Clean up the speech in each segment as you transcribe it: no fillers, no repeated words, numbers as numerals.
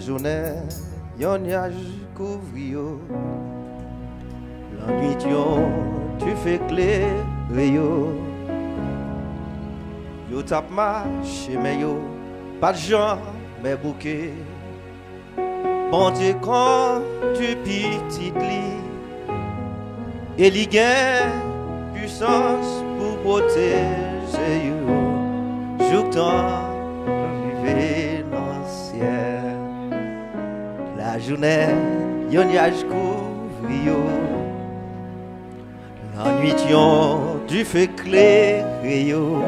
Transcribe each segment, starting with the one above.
journée, yon nuage couvre yo. La nuit, tu fais clairer yo. Yo tap marché, mais yo, pas de gens, mais bouquet. Bon Dieu, quand tu petite li, et li gain puissance pour protéger yo. Joutant, rivé dans le ciel. La journée, yon nuage couvre yo. La nuit, tu fais clairer yo.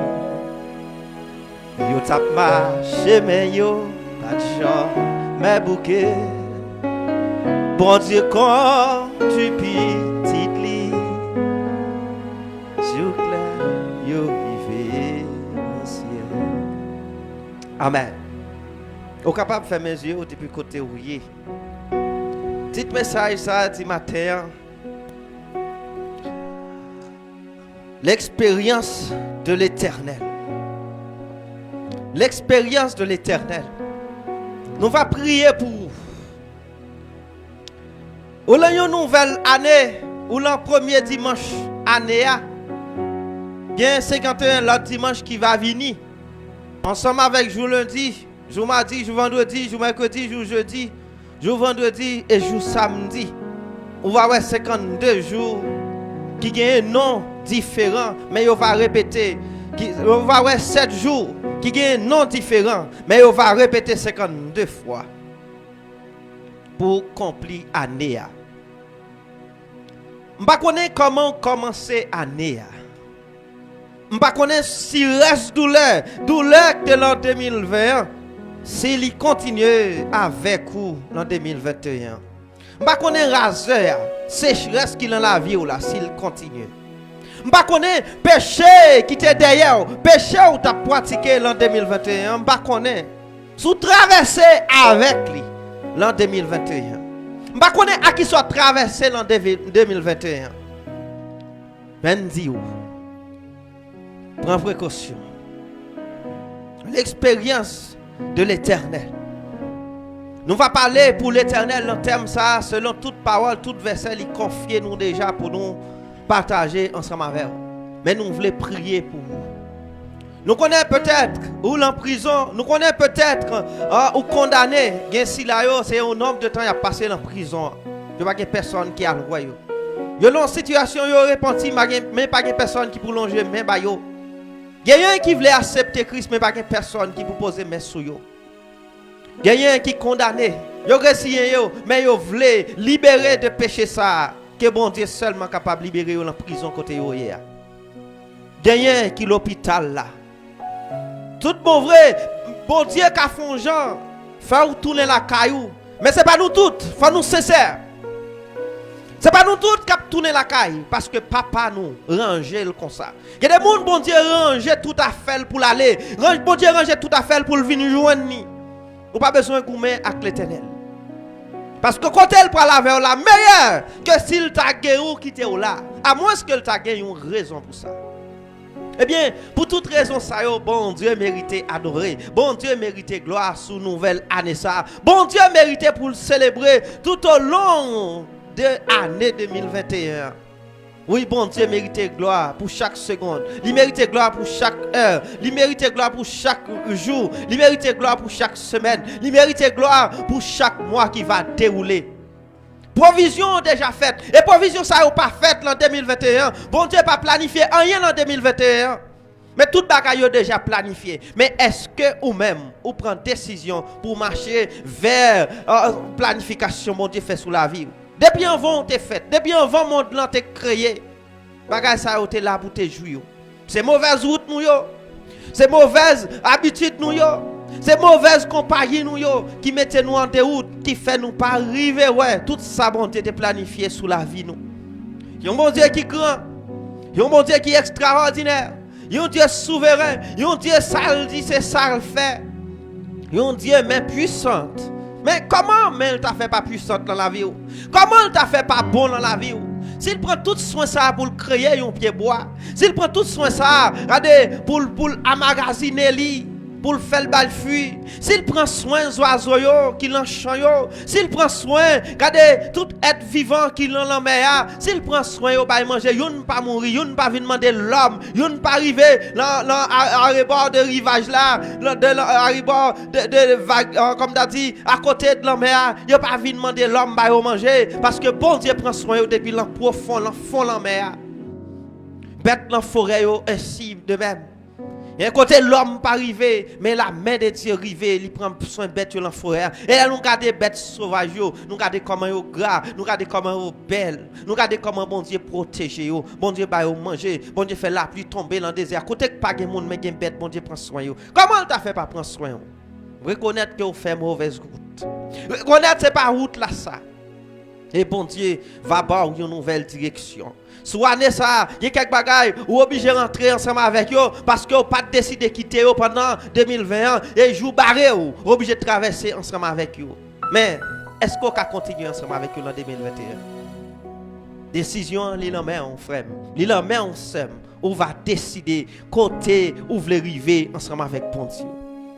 Yo tap marché, mais yo, pas de gens, mais bouquet. Bon Dieu, quand tu petite li, sur clair, yo rivé dans le ciel. Amen. Au capable de faire mes yeux depuis côté rouillé. Petit message ça dit matin. L'expérience de l'Éternel. L'expérience de l'Éternel. Nous allons prier pour vous. Ou l'an nouvelle année, ou l'an premier dimanche année, il y a 51 l'autre dimanche qui va venir. Ensemble avec jour lundi, jour mardi, jour vendredi, jour mercredi, jour jeudi, jour vendredi et jour samedi. On va avoir 52 jours qui ont un nom différent, mais on va répéter. On va avoir 7 jours qui ont un nom différent, mais on va répéter 52 fois pour accomplir l'année. Je ne sais pas comment commencer l'année. Je ne sais pas si reste douleur de l'an 2020, s'il continue avec vous l'an 2021. Je ne sais pas raseur, sécheresse qui est dans la vie ou là, s'il continue. Je ne sais pas péché qui était derrière, péché ou tu as pratiqué l'an 2021. Je ne sais pas si vous traversez avec lui l'an 2021. Je ne sais pas à qui soit traversé l'an 2021. Ben dis où? Prends précaution. L'expérience de l'Éternel. Nous allons parler pour l'Éternel en termes ça, selon toute parole, toute verset, il confie nous déjà pour nous partager ensemble avec vous. Mais nous voulons prier pour vous. Nous connaissons peut-être ou en prison, nous connaissons peut-être ou condamné. C'est un nombre de temps qui a passé en prison. Il n'y a pas personne qui a le roi. Il y a une situation qui est répandue, mais pas personne qui peut longer même ba yo. Il y a un qui voulait accepter Christ, mais pas personne qui peut poser main sur yo. Il y a un qui est condamné. Il y a un mais il voulait libérer de péché ça. Que bon Dieu seulement capable de libérer dans la prison côté yo hier. Il y a un qui est l'hôpital là. Tout bon vrai, bon Dieu qui a fait gens, fait tourner la caillou. Mais ce n'est pas nous toutes, il faut nous sincères. Ce n'est pas nous toutes qui avons tourné la caille, parce que papa nous rangeait comme ça. Il y a des gens, bon Dieu, rangeait tout à fait pour l'aller. Bon Dieu, rangeait tout à fait pour venir joindre. Nous pas besoin de goumer avec l'Éternel. Parce que quand elle prend la vers la meilleure que s'il t'a guéri qui était là. À moins que t'a gagné une raison pour ça. Eh bien, pour toute raison, ça, bon Dieu méritait adorer. Bon Dieu méritait gloire sous nouvelle année ça. Bon Dieu méritait pour le célébrer tout au long de l'année 2021. Oui, bon Dieu méritait gloire pour chaque seconde. Il méritait gloire pour chaque heure. Il méritait gloire pour chaque jour. Il méritait gloire pour chaque semaine. Il méritait gloire pour chaque mois qui va dérouler. Provision déjà faite. Et provision ça n'est pas faite en 2021. Bon Dieu pas planifié rien en 2021. Mais toute bagaille est déjà planifié. Mais est-ce que ou même ou prend décision pour marcher vers planification bon Dieu fait sous la vie? Depuis avant t'es fait, depuis avant monde là t'es créé. Bagaille ça été là pour te jouer. C'est mauvaise route nous yo. C'est mauvaise habitude nous yo. C'est mauvaise compagnie nous yo qui mettait nous en déroute, qui fait nous pas arriver ouais, tout ça bon Dieu planifié sous la vie nous. Yon bon Dieu qui est grand. Yon bon Dieu qui est extraordinaire. Yon Dieu souverain, yon Dieu ça le dit c'est ça le fait. Yon Dieu mais puissante. Mais comment mais t'a fait pas puissante dans la vie? Comment t'a fait pas bon dans la vie? S'il prend tout soin ça pour le créer un pied bois, s'il prend tout soin ça, regardez pour amagasiner lui, pour le faire le fuir, s'il prend soin des oiseaux qui l'en champ yo, s'il prend soin, regardez tout être vivant qui l'en la mer, s'il prend soin yo ba manger, yon pas mourir, yon pas venir demander l'homme, yon pas arriver à rebord de rivage là, à rebord de vague comme t'as dit à côté de la mer, yon pas venir demander l'homme ba yo manger parce que bon Dieu prend soin yo depuis l'en profond, l'en fond la mer. Bête dans forêt yo ainsi de même. Et côté l'homme pas arrivé, mais la main de Dieu arrivé, il prend soin bête dans la forêt. Et là nous regarder bêtes sauvages yo, nous regarder comment yo gras, nous regarder comment yo belle, nous regarder comment bon Dieu protège yo, bon Dieu ba yo manger, bon Dieu fait la pluie tomber dans le désert. Côté pas gen monde mais gen bête, bon Dieu prend soin yo. Comment il t'a fait pas prendre soin yo? Reconnaître que vous fait mauvaise route. Reconnaître c'est pas route là ça. Et bon Dieu va avoir une nouvelle direction. Soit ça, il y a quelques bagailles ou obligé de rentrer ensemble avec eux parce que vous pas décidé de quitter eux pendant 2021 et jour barré ou obligé de traverser ensemble avec eux. Mais est-ce qu'on va continuer ensemble avec eux en 2021? Décision, l'île en main, on frère. L'île en main, on sème. On va décider côté où vous voulez arriver ensemble avec bon Dieu.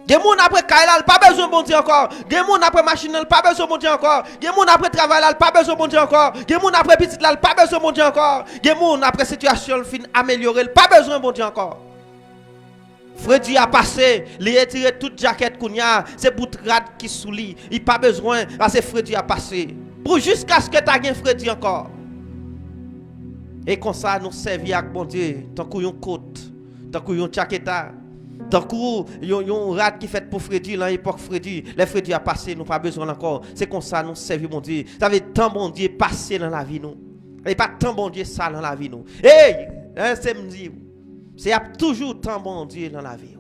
Gen moun après Kaila, pas besoin bon Dieu encore. Gen moun après machine, pas besoin bon Dieu encore. Gen moun après travail, pas besoin bon Dieu encore. Gen moun après petit là, pas besoin bon Dieu encore. Gen moun après situation fin améliorer, pas besoin bon Dieu encore. Freddy a passé, il a retiré toute jaquette kounya, c'est boutrade qui sous lit, il pas besoin parce que Freddy a passé. Pour jusqu'à ce que tu aies Freddy encore. Et comme ça nous servir avec bon Dieu, tant qu'on yon côte, tant qu'on yon jaquetta. Donc, il y a un rat qui fait pour Freddy, dans l'époque Freddy, les Freddy a passé, nous pas besoin encore. C'est comme ça, nous servons mon Dieu. Ça veut tant bon Dieu passer dans la vie, nous. Et pas tant bon Dieu ça dans la vie, nous. Hey, c'est me dire, c'est toujours tant bon Dieu dans la vie.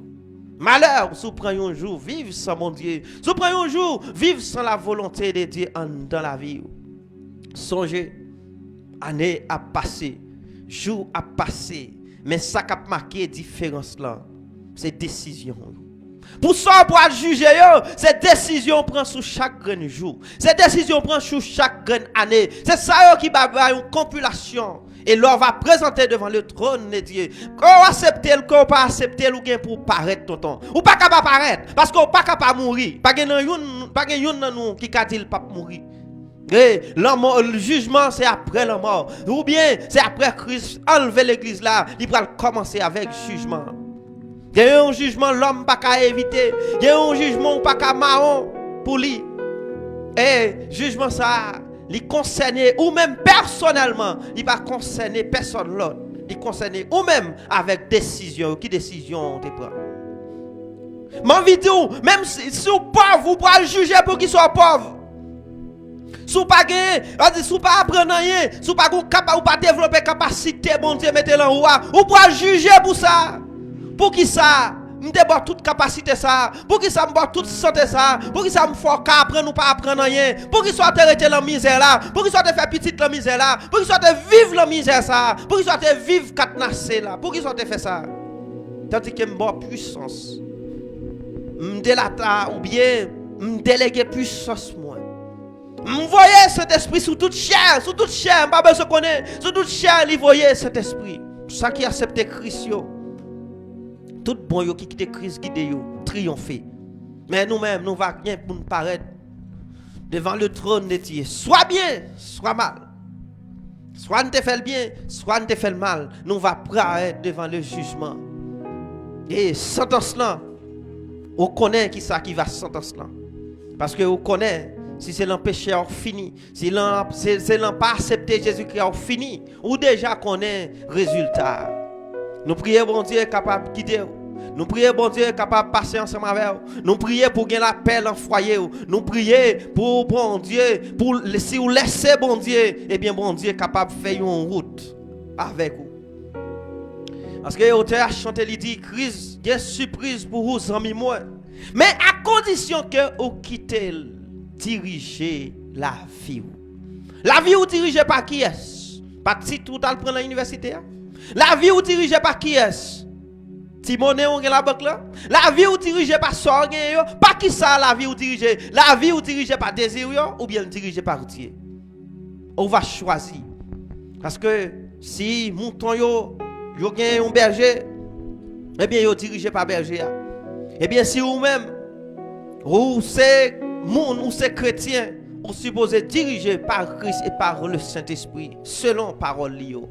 Malheur, si vous prenez un jour, vivre sans mon Dieu. Si vous prenez un jour, vivre sans la volonté de Dieu dans la vie. Songez, année a passé, jour a passé, mais ça qui a marqué différence là. C'est décision. Pour ça, pour juger, c'est décision prend sur chaque grand jour. C'est décision prend sur chaque grande année. C'est ça qui va avoir une compilation. Et l'on va présenter devant le trône de Dieu. Qu'on accepte le qu'on pas accepter ou bien pour paraître tonton. Ou pas capable paraître parce qu'on pas capable mourir. Pas gen yon nan nous qui ka dit le pas mourir. Le jugement c'est après la mort. Ou bien c'est après Christ enlever l'église là, il va commencer avec jugement. Il y a un jugement l'homme pas qu'à éviter. Il y a un jugement pas qu'à marron pour lui. Et jugement ça, il concerne ou même personnellement, il va concerner personne l'autre. Il concerne ou même avec décision. Qui décision on te prend? Mon vidéo, même si vous pauvre, vous pouvez juger pour qu'il soit pauvre. Si vous pas gagner, si vous pas apprendre rien, si vous pas capable ou pas développer capacité, bon Dieu mettez en roi, vous pouvez juger pour ça. Pour qui ça? M'déborde toute capacité ça. Pour qui ça m'borde toute santé ça. Pour qui ça m'fort qu'à apprendre ou pas apprendre rien. Pour qui soit arrêter la misère là. Pour qui soit te faire petite la misère là. Pour qui soit te vivre la misère ça. Pour qui soit te vivre cadenassé là. Pour qui soit te faire ça. Tandis que m'borde puissance. M'délata ou bien m'déléguer puissance moi. M'voyer cet esprit sous toute chair. Sous toute chair. M'pas besoin connaître. Sous toute chair il voyait cet esprit. Ça qui accepte Christ yo. Tout bon yo qui quitte Christ guide yo triompher. Mais nous-mêmes nous va bien pour nous paraître devant le trône de Dieu. Soit bien, soit mal. Soit nous te fait le bien, soit nous te fait le mal. Nous va paraître devant le jugement. Et sentence là, on connaît qui ça qui va sentence là. Parce que on connaît si c'est l'empêché on fini, si c'est l'en pas accepter Jésus-Christ on fini ou déjà connaît résultat. Nous prions bon Dieu capable de quitter. Nous prions bon Dieu capable de passer ensemble avec vous. Nous prions pour gagner la paix dans le foyer. Nous prions pour bon Dieu, pour si vous laissez bon Dieu, eh bien bon Dieu est capable de faire une route avec vous. Parce que l'auteur a chanté, il dit, Christ, il y a une surprise pour vous, amis moi. Mais à condition que vous quittez, diriger la vie. La vie vous dirigez par qui est-ce? Pas si tout à prendre l'université. La vie ou dirigée par qui est-ce? Timoné on la banque là. La vie ou dirigée par sort yo, pas qui ça la vie ou dirigée? La vie ou dirigée par désir yo, ou bien dirigée par Dieu? On va choisir. Parce que si mouton yo gagne un berger, eh bien yo dirigé par berger. Eh bien, si vous-même, ou c'est monde, ou c'est chrétien, vous supposez diriger par Christ et par le Saint-Esprit, selon parole Lio.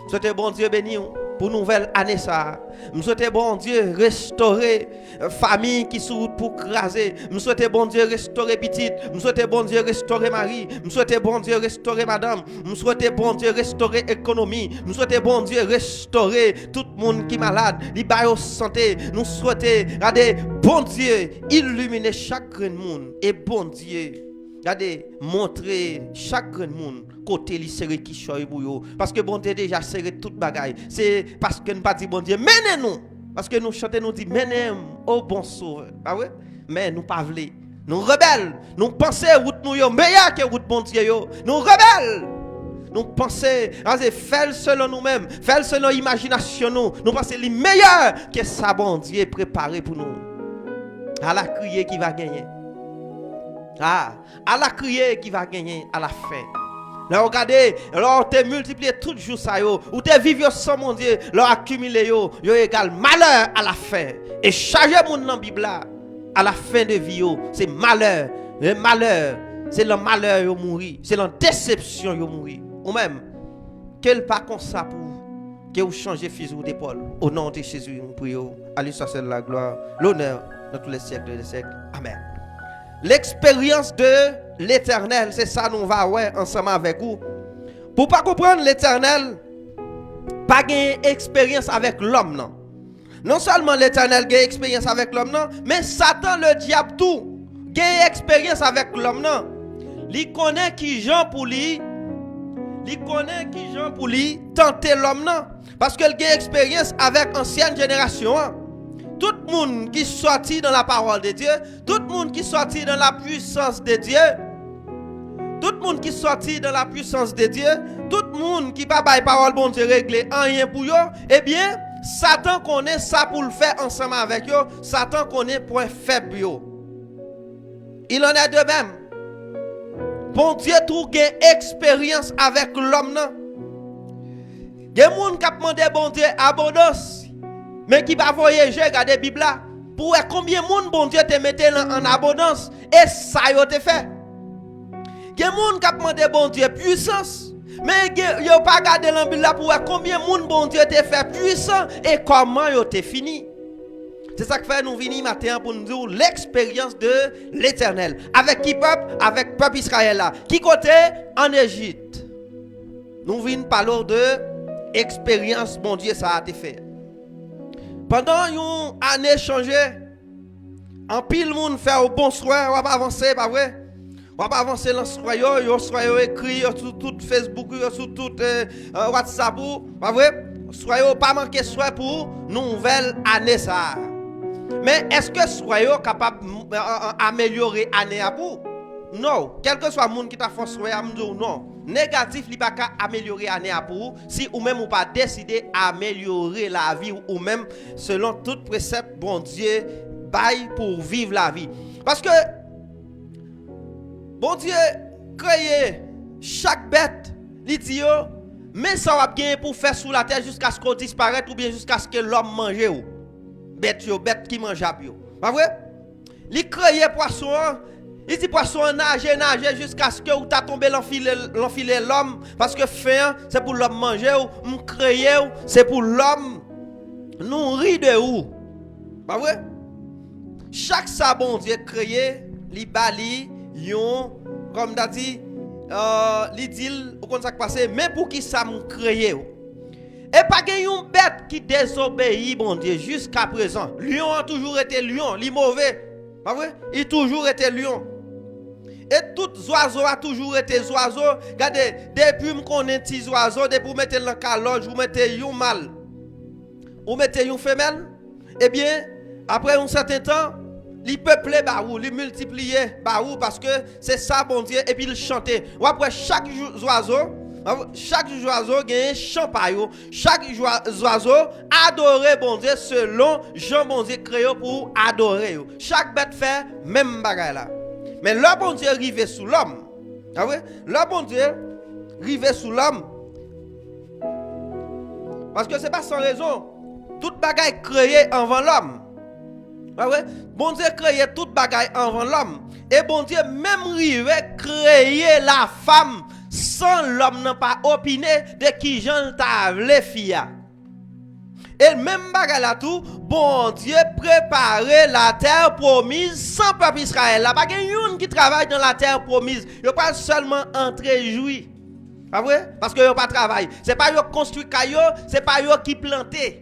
Souhaitez bon Dieu béni pour nouvelle année ça. Je souhaite bon Dieu restaurer famille qui sont pour craser. Je souhaite bon Dieu restaurer petite. Je souhaite bon Dieu restaurer mari. Je souhaite bon Dieu restaurer madame. Je souhaite bon Dieu restaurer économie. Je souhaite bon Dieu restaurer tout le monde qui est malade, li bail santé. Nous souhaitons regardez bon Dieu illuminer chaque grain de monde et bon Dieu regardez montrer chaque grain de monde côté li serré qui choy pour yo parce que bon Dieu déjà serré toute bagaille. C'est parce que nous pas dit bon Dieu menez nous parce que nous chanter nous dit menez au bon sauveur. Ah ouais, mais nous pas vle. Nous rebelles, nous penser route nous yo meilleur que route bon Dieu yo. Nous rebelles. Nous penser faire selon nous-mêmes, faire selon imagination nous penser les meilleur que ça bon Dieu préparé pour nous. À la crier qui va gagner. À la crier qui va gagner à la fin. Là, regardez, alors tu multiplié tout jour ça yo, ou tu vivre sans mon Dieu, leur accumuler yo égal malheur à la fin. Et charger mon dans Bible là, à la fin de vie yo, c'est malheur. Le malheur, c'est le malheur yo mourir, c'est la déception yo mourir. Ou même quel pas comme ça pour que vous changez fusil d'épaule au nom de Jésus nous prions. À lui soit la gloire, l'honneur dans tous les siècles des siècles. Amen. L'expérience de l'Éternel, c'est ça nous va ouais ensemble avec vous. Pour pas comprendre l'Éternel, pas gagner expérience avec l'homme non. Non seulement l'Éternel gagne expérience avec l'homme non, mais Satan le diable tout gagne expérience avec l'homme non. Il connaît qui Jean pour lui. Il connaît qui Jean pour lui tenter l'homme non parce que il gagne expérience avec ancienne génération. Hein. Tout le monde qui sortit dans la parole de Dieu, tout le monde qui sortit dans la puissance de Dieu, tout le monde qui sortit dans la puissance de Dieu, tout le monde qui pas bail parole bon Dieu régler rien pour eux, eh bien, Satan connaît ça pour le faire ensemble avec eux, Satan connaît point faible yo. Il en est de même. Bon Dieu tout gain expérience avec l'homme non. Des monde qui a demandé bon Dieu abondance. Mais qui va voyager, regarder Bible là, pour combien de monde bon Dieu te mette en abondance et ça y a été fait. Il y a des gens qui demandé bon Dieu puissance, mais il a pas regardé la Bible là pour combien de monde bon Dieu te fait puissant et comment il a été fini. C'est ça que fait nous venir matin pour nous dire l'expérience de l'Éternel. Avec qui peuple? Avec peuple Israël là. Qui côté? En Égypte. Nous venons parler de expérience bon Dieu ça a été fait. Pendant une année changée, en pile monde fait au bon soir, on va avancer, pas vrai? On va avancer dans ce soir, yo écrit sur tout Facebook, sur tout WhatsApp, pas vrai? Soyez pas manquer soir pour nouvelle année ça. Mais est-ce que soyez capable d'améliorer année à vous? Non, quel que soit le monde qui t'a fait soir, non. Négatif, il n'y a pas qu'à améliorer année à vous si ou même ou pas décider d'améliorer la vie ou même selon tout précepte bon Dieu bail pour vivre la vie. Parce que bon Dieu créé chaque bête, il dit mais ça va bien pour faire sous la terre jusqu'à ce qu'on disparaisse ou bien jusqu'à ce que l'homme mange ou bête qui mange yo. Pas vrai? Il créé poisson. Il dit poisson nager jusqu'à ce que ou t'a tombé l'enfiler l'homme parce que fin c'est pour l'homme manger ou créer c'est pour l'homme nourrir de ou. Pas vrai? Chaque ça bon Dieu créé, li bali yon comme d'a dit li dit ou comme ça passer mais pour qui ça m'ont créé. Et pas une bête qui désobéit bon Dieu jusqu'à présent. Lion a toujours été lion, li mauvais. Pas vrai? Il a toujours été lion. Et tout oiseau a toujours été oiseau. Regardez, depuis qu'on est petit oiseau, depuis vous mettez dans caloge, vous mettez un mâle. Vous mettez une femelle. Eh bien, après un certain temps, il peuple barou, il multiplie barou parce que c'est ça bon Dieu et puis il chante. Ou après chaque oiseau gagne chant par yo. Chaque oiseau adorer bon Dieu selon Jean bon Dieu créé pour adorer. Chaque bête fait même bagaille là. Mais le bon Dieu arrive sous l'homme. Ah ouais? Le bon Dieu arrive sous l'homme. Parce que c'est pas sans raison. Toute bagaille créée avant l'homme. Ah ouais? Bon Dieu créé toute bagaille avant l'homme. Et bon Dieu même rive créer la femme sans l'homme n'a pas opiné de qui Jean t'a vle fia. Et même bagaille là tout, bon Dieu préparait la terre promise sans peuple Israël. Là pas quelqu'un qui travaille dans la terre promise. Il pas seulement entrer jouir. Pas vrai? Parce que yo pas travail. C'est pas yo construit caillou, c'est pas yo qui planter.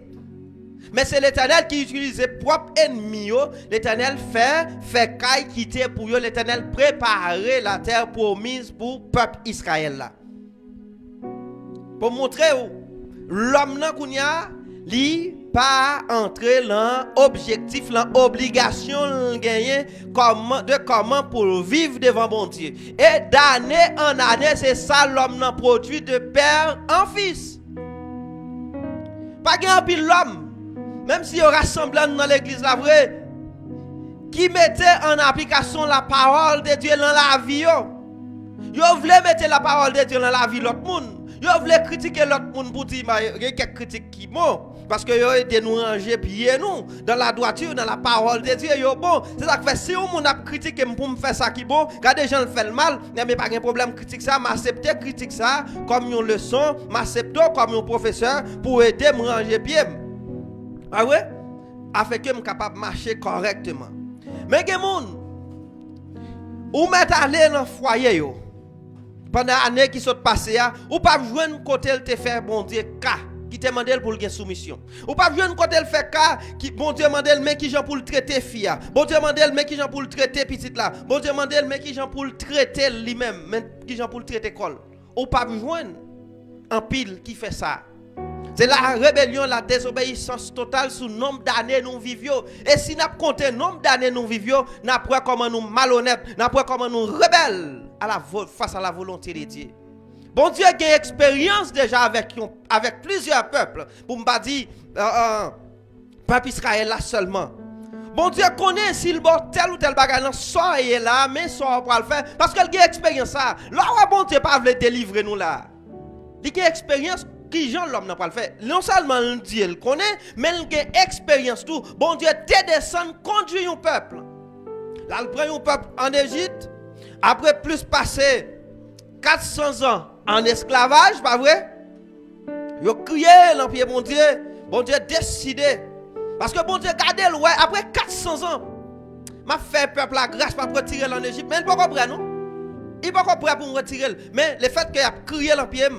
Mais c'est l'Éternel qui utilise ses propres ennemis. L'Éternel fait caille quitter pour eux. L'Éternel préparer la terre promise pour le peuple Israël là. Pour montrer l'homme nan kounya li pas entrer dans objectif, dans obligation gagner comment pour vivre devant bon Dieu. Et d'année en année, c'est ça l'homme nan produit de père en fils. Pas grand pile l'homme. Même si on rassemble dans l'église la vraie, qui mettait en application la parole de Dieu dans la vie, yo voulait mettre la parole de Dieu dans la vie l'autre monde. Yo voulait critiquer l'autre monde pour dire il y a quelques critiques qui bon parce que yo été nous ranger pied nous dans la droiture dans la parole de Dieu yo bon. C'est ça que fait si on a critiqué pour me faire ça qui bon, quand des gens le fait mal, mais pas de problème critique ça, m'accepter critique ça comme une leçon, m'accepter comme un professeur pour aider me ranger pied. Ah ouais? Afin que je sois capable de marcher correctement. Mais il y a des gens ou mettre aller dans le foyer yo, pendant l'année qui sont passées, ou pas joindre côté elle te fait bon Dieu cas qui te demande pour le soumission. Ou pas joindre côté elle fait cas qui bon Dieu demande mais qui gens pour le traiter fille. Bon Dieu demande mais qui gens pour le traiter petite là. Bon Dieu demande mais qui gens pour le traiter lui-même, mais qui gens pour le traiter col. Ou pas joindre en pile qui fait ça. C'est la rébellion, la désobéissance totale sous le nombre d'années nous vivions. Et si nous comptons le nombre d'années nous vivions, nous apprenons comment nous malhonnêtes, nous apprenons comment nous rebelles face à la volonté de Dieu. Bon Dieu a une expérience déjà avec plusieurs peuples. Pour ne pas dire, peuple Israël là seulement. Bon Dieu connaît s'il bon tel ou tel bagage, non, soit il est là, mais soit pour le faire. Parce qu'il a une expérience ça. Là où bon Dieu pas veut délivrer nous là. Il a une expérience. Qui Jean l'homme n'a pas le fait. Non seulement Dieu le connaît, mais il a une expérience tout. Bon Dieu te descend, conduit un peuple. Là, il prend un peuple en Égypte. Après plus passé 400 ans en esclavage, pas vrai? Il a crié l'empire bon Dieu. Bon Dieu a décidé. Parce que bon Dieu gardé le ouais, après 400 ans. M'a fait peuple la grâce pour retirer en Égypte. Mais il n'est pas prêt, non? Il n'est pas prêt pour me retirer. Mais le fait qu'il a crié l'empire.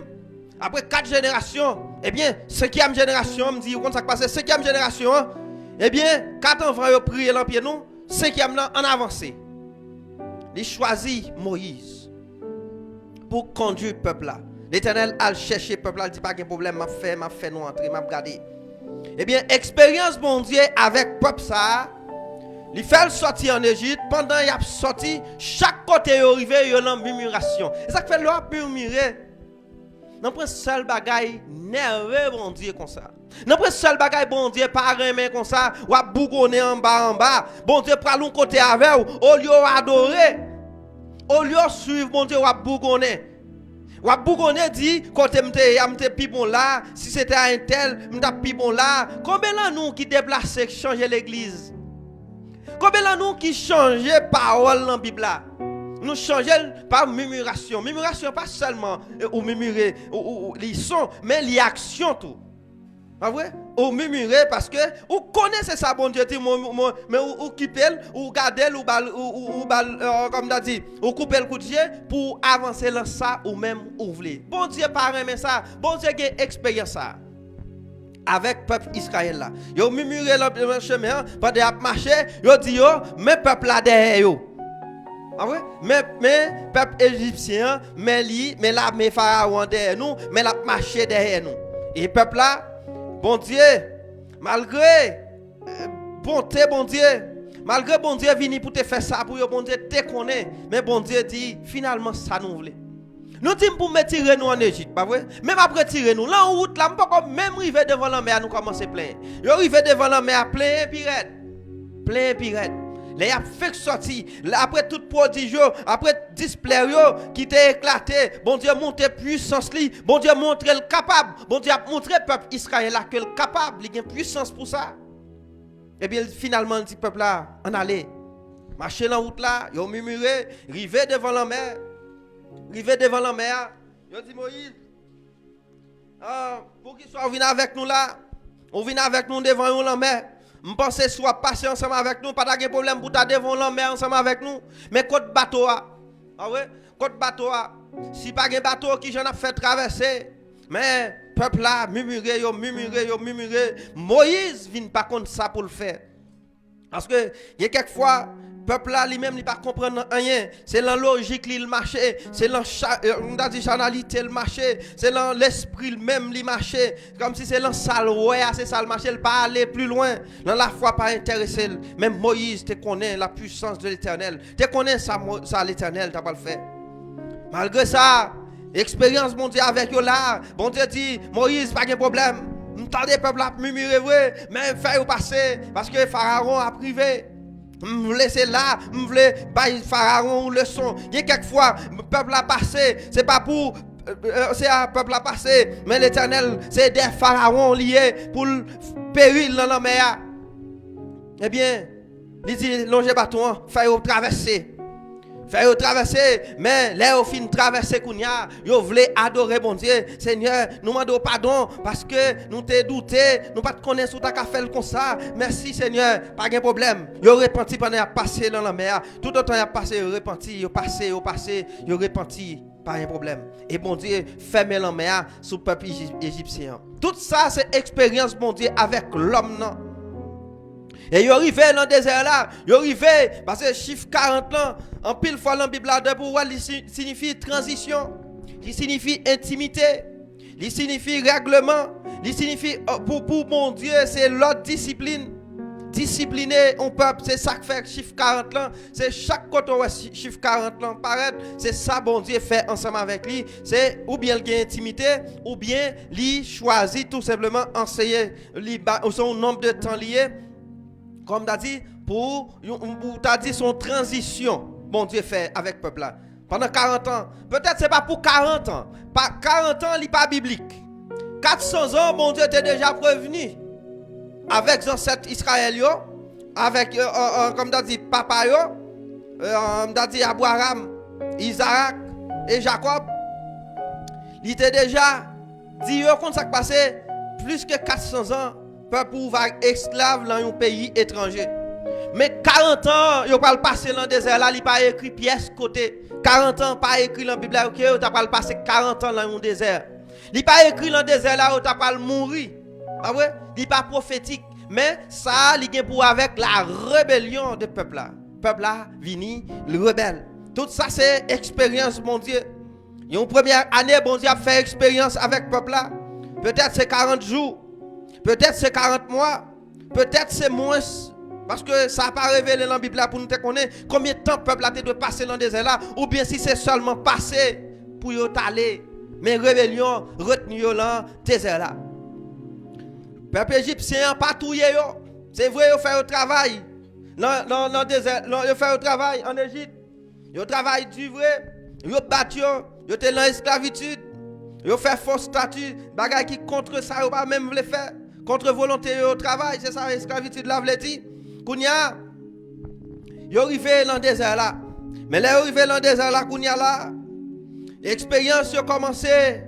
Après 4 générations, eh bien, 5e génération, me dit, comment ça passe, 5e génération, eh bien, 4 enfants ont prié l'empire, nous, 5e en avancé. Il choisit Moïse pour conduire le peuple là. L'Éternel a cherché le peuple là, il dit pas de problème, m'a fait nous entrer, m'a regardé. Eh bien, expérience bon Dieu avec le peuple ça, il fait le sortir en Égypte, pendant qu'il a sorti, chaque côté il est arrivé, il y a une murmuration. Et ça fait l'homme murmurer. Non pas seul bagaille nerveux bon Dieu comme ça. Non pas seul bagaille bon Dieu pas remet comme ça ou a bougonner en bas. Bon Dieu prend l'un côté avec au lieu adorer. Au lieu suivre bon Dieu ou a bougonner. Ou a bougonner dit côté m'te pi bon là, si c'était un tel, m'ta pi bon là. Combien là nous qui déplacer changer l'église? Combien là nous qui changer parole dans la Bible là? Nous changeons par murmuration. Murmuration pas seulement ou murmurer ou les sons, mais les actions tout. Pas vrai? Ou murmurer parce que ou connaissez ça bon Dieu mais ou quitter ou garder ou comme on dit, ou couper le coup de pied pour avancer dans ça ou même ouvrir. Bon Dieu pas aimer ça. Bon Dieu a expérience ça. Avec peuple Israël là. Yo murmurer le chemin pendant à marcher, yo dit yo, mais peuple là derrière yo. Ah ouais? Mais peuple égyptien, mais l'armée pharaon derrière nous, mais la marché derrière nous. Et peuple là, bon Dieu, malgré bonté bon Dieu, malgré bon Dieu vini pour te faire ça pour bon Dieu te connaît, mais bon Dieu dit finalement ça nous voulait. Nous disons pour me tirer nous en Égypte, pas vrai? Même après tirer nous, là en route là, pas même arriver devant la mer nous commencer plein. Yo arriver devant la mer plein pirate. Les a fait sortir, après tout prodige, après display qui était éclaté, bon Dieu montre puissance li, bon Dieu montre le capable, bon Dieu a montré peuple Israël là que le capable, il a une puissance pour ça. Et bien finalement, le petit peuple là, on allait. Marcher dans la route là, ils ont murmuré, rivé devant la mer. Rivé devant la mer. Ils ont dit Moïse, pour qu'il soit venu avec nous là, on vient avec nous devant la mer. Je pense que soit passer ensemble avec nous, pas de problème pour ta devant la mer ensemble avec nous. Mais côté bateau, ah ouais, côté bateau, si pas de bateau qui j'en a fait traverser, mais peuple là, murmuré, murmuré. Moïse vient pas contre ça pour le faire. Parce que, il y a quelquefois, le peuple là lui-même il pas comprendre rien. C'est la logique il marche, c'est la chanalité il marche, c'est l'esprit même il marche. Comme si c'est la salle ouais, c'est ça le marché, il pas aller plus loin. Dans la foi pas intéressé. Même Moïse te connaît la puissance de l'Éternel. Te connaît ça l'Éternel t'as pas le fait. Malgré ça, expérience mon Dieu avec eux là, bon Dieu dit Moïse pas de problème. M'tendez peuple a murmurer vrai, mais faire passer parce que Pharaon a privé. Me laisser là, me voulais bailler Pharaon une leçon. Il y a quelquefois le peuple a passé, c'est pas pour c'est un peuple a passé, mais l'Éternel c'est des pharaons liés pour le péril dans la mer. Eh bien, il dit longer bâton, faire traverser. Faire traverser, mais là au fin traverser kounya, yo voulez adorer bon Dieu. Seigneur, nous demandons pardon parce que nous t'ai douté, nous pas te connaître sous ta faire comme ça. Merci Seigneur, pas de problème. Yo repenti pendant a passé dans la mer. Tout autant a passé, yo repenti, yo passé, yo repenti, pas de problème. Et bon Dieu, ferme la mer sous le peuple égyptien. Tout ça c'est expérience bon Dieu avec l'homme non. Et ils arrivé dans le désert là, ils arrivé parce que chiffre 40 ans, en pile fois dans la Bible là, pour voir, il signifie transition, il signifie intimité, il signifie règlement, il signifie pour mon Dieu, c'est l'autre discipline. Discipliner un peuple, c'est ça que fait chiffre 40 ans, c'est chaque côté où chiffre 40 ans paraît, c'est ça bon Dieu fait ensemble avec lui, c'est ou bien il gagne intimité, ou bien il choisit tout simplement enseigner, son nombre de temps lié. Comme tu as dit, pour son transition, bon Dieu fait avec le peuple là. Pendant 40 ans. Peut-être ce n'est pas pour 40 ans. Pas 40 ans, il n'est pas biblique. 400 ans, bon Dieu t'a déjà prévenu. Avec les ancêtres israéliens, avec, comme tu as dit, papa, tu as dit Abraham, Isaac et Jacob. Il t'a déjà dit, quand ça passé plus que 400 ans. Peuple ou va esclave dans un pays étranger. Mais 40 ans, il pas passer dans le désert là, il pas écrit pièce côté. 40 ans pas écrit dans la Bible là, OK, tu pas passer 40 ans dans un désert. Il pas écrit dans le désert là, tu pas mourir. Pas vrai? Il pas prophétique, mais ça il gagne pour avec la rébellion de peuple là. Peuple là vini le rebelle. Tout ça c'est expérience mon Dieu. Une première année bon Dieu a fait expérience avec peuple là. Peut-être c'est 40 jours. Peut-être c'est 40 mois, peut-être c'est moins, parce que ça n'a pas révélé dans la Bible pour nous connaître combien de temps le peuple a doit passer dans le désert là, ou bien si c'est seulement passé pour y aller, mais rébellion retenu dans le désert là. Le peuple égyptien pas tout c'est vrai, il fait le travail dans le désert, il fait le travail en Égypte, il travaille du vrai, il battu, il était dans l'esclavitude, il fait fausse statut, bagay qui contre ça, il pas même le faire. Contre volonté au travail, c'est ça l'esclavitude la vle dit. Kounya, yo arrivé dans le désert là. Mais là arrivé dans le désert là, kounya là, l'expérience a commencé.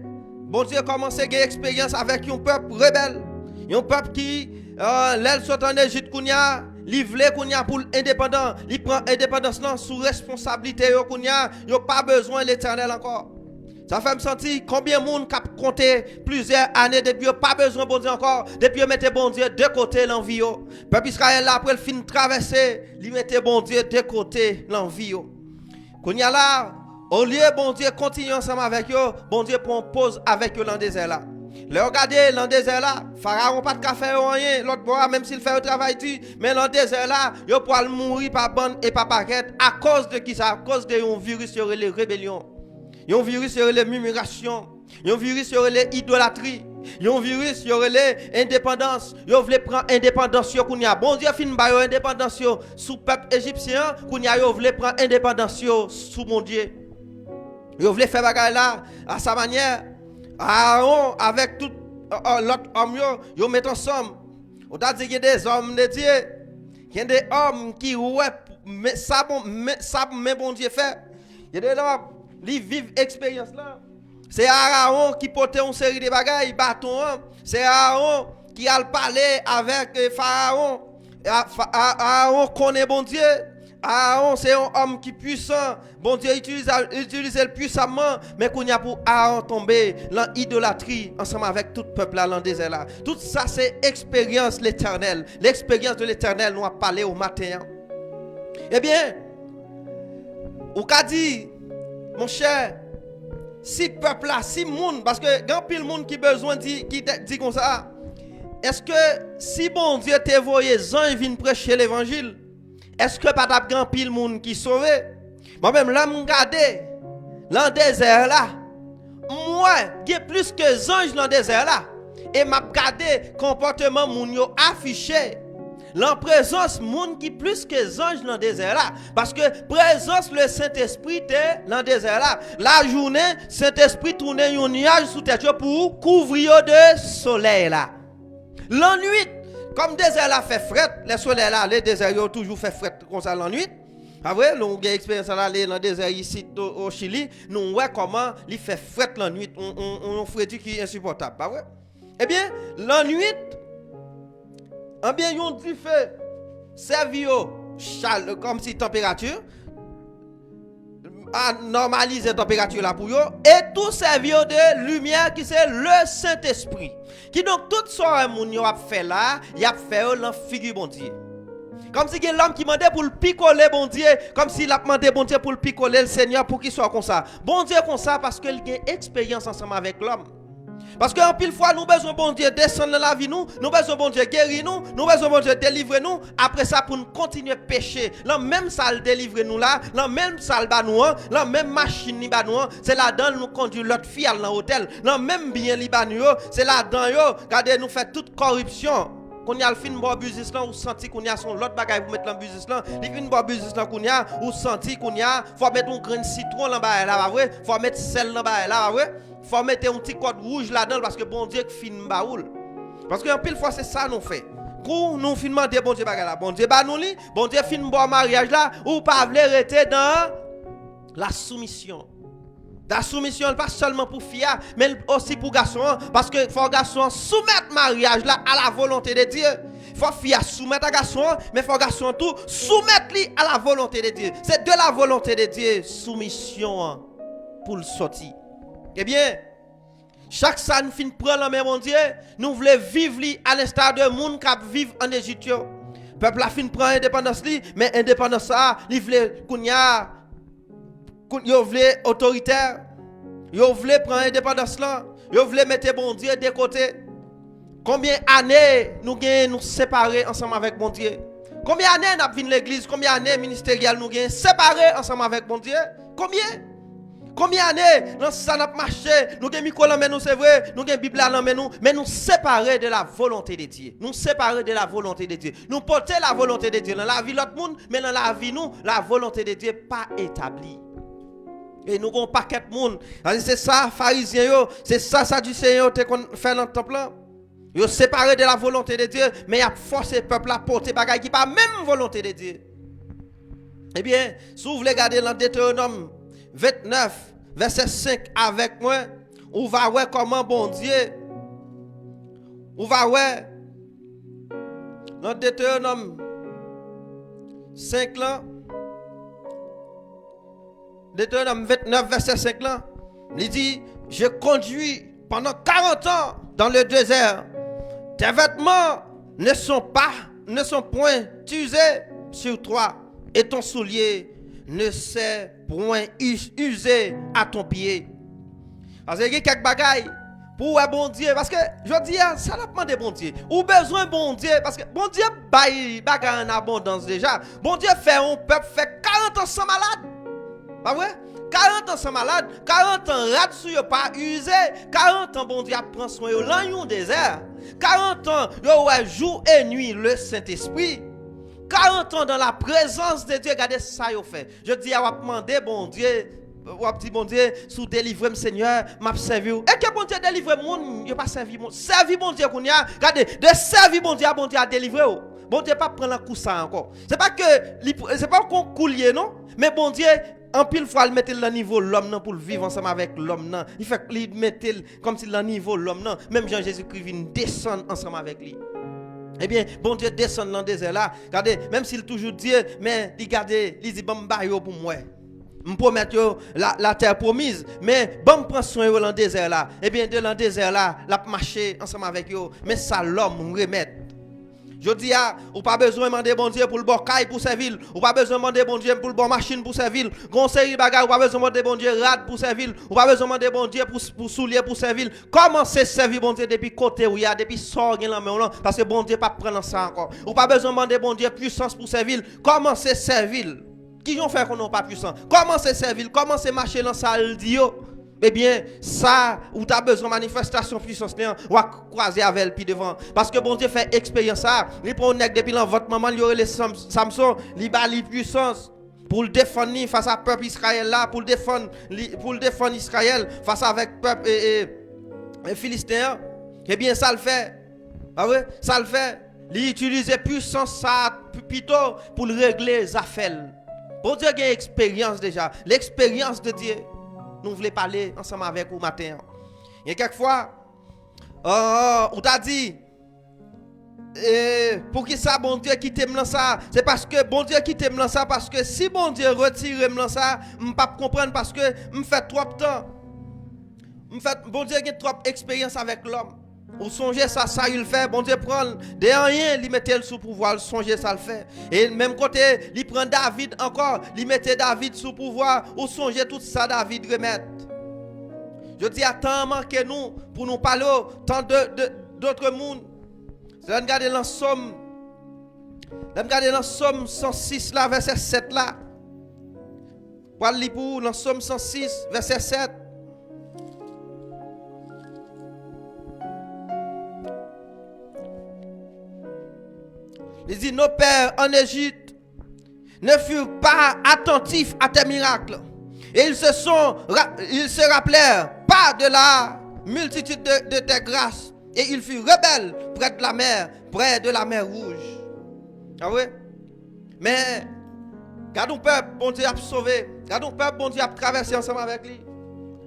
Bon Dieu a commencé à gagner expérience avec un peuple rebelle. Un peuple qui l'aile sont en Égypte kounya, li vle kounya pour indépendant, il prend indépendance là sous responsabilité yo kounya, yo pas besoin de l'Éternel encore. Ça fait me sentir combien de monde qui a compté plusieurs années depuis, pas besoin de bon Dieu encore, depuis mettre bon Dieu de côté l'envie. Peuple Israël là, après le fin traverser, il mettait bon Dieu de côté l'envie. Quand il y a là, au lieu bon Dieu continue ensemble avec eux, bon Dieu prend pause avec eux dans le désert là. Le regardez dans le désert là, Pharaon pas de café ou rien, l'autre bois même s'il fait le travail tu, mais dans le désert là, il peut mourir par bande et par paquet à cause de qui ça? À cause de un virus sur les rébellions. Il y a un virus sur les murmurations. Il y a un virus sur les idolâtries. Il y a un virus sur les indépendances. Il voulait prendre indépendance sur Kounia. Bon Dieu fin ba indépendance sous peuple égyptien. Kounia yo voulait prendre indépendance sous mon Dieu. Il voulait faire bagarre là à sa manière. Aaron avec tout l'autre homme yo met ensemble. On t'a dit qu'il y a des hommes de Dieu. Il y a des hommes qui ouais mais ça bon Dieu fait. Il y a des hommes qui vivent expérience là. C'est Aaron qui portait une série de bagailles, bâton. C'est Aaron qui a parlé avec Pharaon. Aaron connaît bon Dieu. Aaron, c'est un homme qui est puissant. Bon Dieu utilise le puissamment. Mais qu'on y a pour Aaron tomber dans l'idolâtrie ensemble avec tout le peuple là, dans le désert là. Tout ça, c'est expérience l'éternel. L'expérience de l'éternel nous a parlé au matin. Eh bien, ou qu'a dit, mon cher, si peuple là, si monde, parce que il y a pile monde qui besoin qui dit comme ça. Est-ce que si bon Dieu t'a envoyé Jean viennent prêcher l'évangile, est-ce que pas de grand pile monde qui sauvé? Moi-même là me regarder dans le désert là. Moi, il y a plus que anges dans le désert là et m'a regarder comportement moun yo affiché. La présence moun qui plus que anges dans le désert là parce que présence le Saint-Esprit est dans le désert là. La journée, Saint-Esprit tourne un nuage sous tête pour couvrir de soleil là. La nuit, comme désert là fait fret, les soleils là, les déserts ont toujours fait fret comme ça la nuit. Ah ouais, nous avons une expérience là dans le désert ici au Chili, nous voyons comment il fait fret la nuit, on fret qui est insupportable, pas vrai? Eh bien, la nuit, eh bien, yon dit fait servir chaleur comme si température à normaliser la température là pour yo et tout servir de lumière qui c'est le Saint-Esprit qui donc tout ça moun yo a fait là y a fait dans figure bon Dieu comme si l'homme qui demandait pour le picoler bon Dieu comme s'il a demandé bon Dieu pour le picoler le Seigneur pour qu'il soit comme ça bon Dieu comme ça parce qu'il a une expérience ensemble avec l'homme. Parce qu'en pile fois, nous besoin bon Dieu descendre dans la vie, nous besoin bon Dieu guérir nous besoin bon Dieu délivrer nous. Après ça, pour nous continuer à pécher, la même salle délivrer nous là, la même salle ba nous, la même machine li ba nous, c'est là-dedans nous conduire l'autre fille dans l'hôtel, la même bien li ba nous, c'est là-dedans yo, regardez nous fait toute corruption. Qu'on y a le fin bon business là ou senti qu'on y a son l'autre bagaille pour mettre dans business là, il fin bon business là qu'on y a ou senti qu'on y a, faut mettre un grain de citron là bas là, vrai, faut mettre sel là bas là, vrai. Faut mettre un petit code rouge là-dedans parce que bon Dieu fin baoul. Parce que en pile fois c'est ça nous fait. Quand nous fin demander bon Dieu bagarre là, bon Dieu ba nous li, bon Dieu fin bon mariage là ou pas vle rester dans la soumission. La soumission pas seulement pour filles mais aussi pour garçons parce que faut garçon soumettre mariage là à la volonté de Dieu. Faut fille soumettre à garçon mais faut garçon tout soumettre lui à la volonté de Dieu. C'est de la volonté de Dieu soumission pour le sortir. Eh bien, chaque ça nous fin prend la main mon Dieu, nous voulons vivre à l'instar de monde qui vivent en Égypte. Peuple a fin prend indépendance li, mais indépendance ça, il veut kounya yo veut autoritaire. Yo veut prendre indépendance là, yo veut mettre bon Dieu de côté. Combien d'années nous séparer ensemble avec bon Dieu? Combien d'années nous vinn l'église, combien d'années ministériel nous gagne séparer ensemble avec bon Dieu? Combien d'années dans ça n'a marché, nous avons micro dans nous c'est vrai, nous avons Bible dans nous, mais nous séparer de la volonté de Dieu. Nous séparer de la volonté de Dieu. Nous porter la volonté de Dieu dans la vie de l'autre monde, mais dans la vie nous, la volonté de Dieu pas établie. Et nous avons un paquet de monde. C'est ça pharisiens c'est ça du Seigneur te fait dans le temple là. Ils séparé de la volonté de Dieu, mais il a forcé le peuple à porter bagaille qui pas même volonté de Dieu. Eh bien, si vous voulez regarder dans Deutéronome 29, verset 5 avec moi, on va voir comment bon Dieu, on va voir dans Deutéronome 5 là, Deutéronome 29, verset 5 là, il dit, je conduis pendant 40 ans dans le désert, tes vêtements ne sont point usés sur toi, et ton soulier ne s'est point usé à ton pied. Parce que il y a quelques bagailles pour un bon Dieu. Parce que je dis, ça n'a pas de bon Dieu. Ou besoin bon Dieu. Parce que bon Dieu baille bagaille en abondance déjà. Bon Dieu fait un peuple fait 40 ans sans malade. Pas vrai? 40 ans sans malade. 40 ans rat sur pas usé. 40 ans bon Dieu prend soin yo dans un désert. 40 ans yo ouais jour et nuit le Saint-Esprit. 40 ans dans la présence de Dieu, regardez ça yo fait. Je dis à demander bon Dieu, ou dit bon Dieu, sous délivrer Seigneur, m'a servi. Et que bon Dieu délivre moun, yo pas servi mon. Servi bon Dieu qu'on y a. Regardez, de servir bon Dieu a délivrer. bon Dieu pas prendre un coup ça encore. C'est pas qu'on coulier non, mais bon Dieu en pile fois il mettait le niveau l'homme non pour vivre ensemble avec l'homme non. Il fait il mettait comme si le niveau l'homme non, même Jean Jésus-Christ vient descendre ensemble avec lui. Eh bien, bon Dieu descend dans le désert là. Regardez, même s'il toujours dit, mais regardez, il dit bon bayo pour moi. Je promets la terre promise, mais bon prend soin dans le désert là. Eh bien, dans le désert là, la marcher ensemble avec eux, mais ça l'homme remet. Je dis ou pas besoin de demander bon Dieu pour le bon caille pour servir, ou pas besoin de demander bon Dieu pour le bon machine pour servir, conseil bagage ou pas besoin de demander bon Dieu rad pour servir, ou pas besoin de demander bon Dieu pour soulier pour servir. Comment c'est servir bon Dieu depuis côté où il y a depuis sort dans la main parce que bon Dieu pas prendre ça encore. Ou pas besoin de demander bon Dieu puissance pour servir. Comment c'est servir? Qui ont fait qu'on n'a pas puissance? Comment c'est servir? Comment c'est marcher dans ça le dio? Eh bien, ça, où tu as besoin de manifestation puissance, ou à croiser avec lui devant. Parce que bon Dieu fait expérience ça. Il prend depuis votre maman, il y aurait les Samson, il a la puissance pour le défendre face à peuple Israël là, pour le défendre Israël face avec peuple et Philistéen. Eh bien, ça le fait. Ah ouais, ça le fait. Il utilise puissance ça plutôt pour régler les affaires. Bon Dieu a une expérience déjà. L'expérience de Dieu. Nous voulons parler ensemble avec vous matin. Il y a quelquefois, on t'a dit, pour qui ça, bon Dieu qui t'aime dans ça? C'est parce que bon Dieu qui t'aime dans ça, parce que si bon Dieu retire dans ça, je ne peux pas comprendre parce que je fais trop de temps. Bon Dieu a trop d'expérience avec l'homme. Ou songer ça il fait. Bon Dieu prend de rien, il mettait le sous pouvoir, songer ça le fait. Et même côté, il prend David encore, il mettait David sous pouvoir, ou songer tout ça David remettre. Je dis attends manquez nous pour nous parler tant d'autres mondes. Je regarde dans Somme 106 là verset 7 là. Pour lire pour dans Somme 106 verset 7. Il dit, nos pères en Égypte ne furent pas attentifs à tes miracles. Et ils se rappelèrent pas de la multitude de tes grâces. Et ils furent rebelles près de la mer Rouge. Ah oui? Mais, regardons peuple, bon Dieu a sauvé. Regardons peuple, bon Dieu a traversé ensemble avec lui.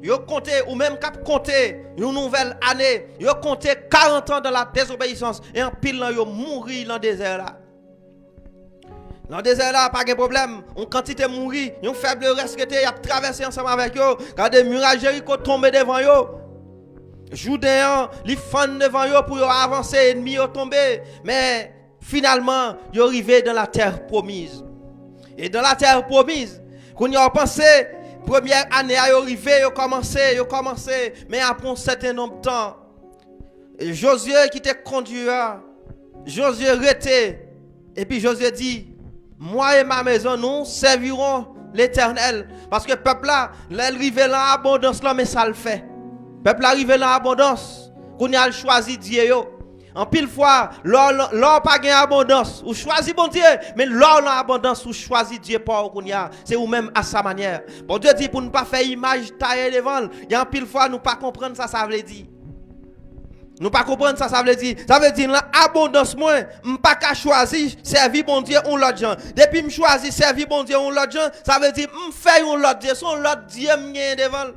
Yo compté, ou même cap compté, une nouvelle année, yo compté 40 ans dans la désobéissance, et en pile, yo mourir dans le désert là. Dans le désert là, pas de problème, on quantité mourir, yon faible resté, y a traversé ensemble avec yo, quand des murailles Jéricho tombent devant yo. Joudéen, li fan devant yo pour yo avancer, ennemi yo tomber, mais finalement, yo arrivé dans la terre promise. Et dans la terre promise, qu'on y a pensé, première année à arrivé, yo commencé, mais après un certain nombre de temps, Josué qui était conduit, Josué arrêté, et puis Josué dit, moi et ma maison, nous servirons l'Éternel, parce que le peuple là, l'arrivé dans l'abondance là, mais ça le fait. Le peuple arrivé dans l'abondance, qu'on a choisi Dieu yo. En pile fois, l'or pas gain abondance, ou choisi bon Dieu, mais l'or en abondance, ou choisi Dieu pour qu'on y a, c'est ou même à sa manière. Bon Dieu dit pour ne pas faire image taillée devant, il y a en pile fois nous pas comprendre ça veut dire. Nous pas comprendre ça veut dire. Ça veut dire l'abondance moi, m'pas qu'à choisir servir bon Dieu on l'autre gens. Depuis me choisir servir bon Dieu on l'autre gens, ça veut dire me faire on l'autre Dieu, son l'autre Dieu m'gain devant.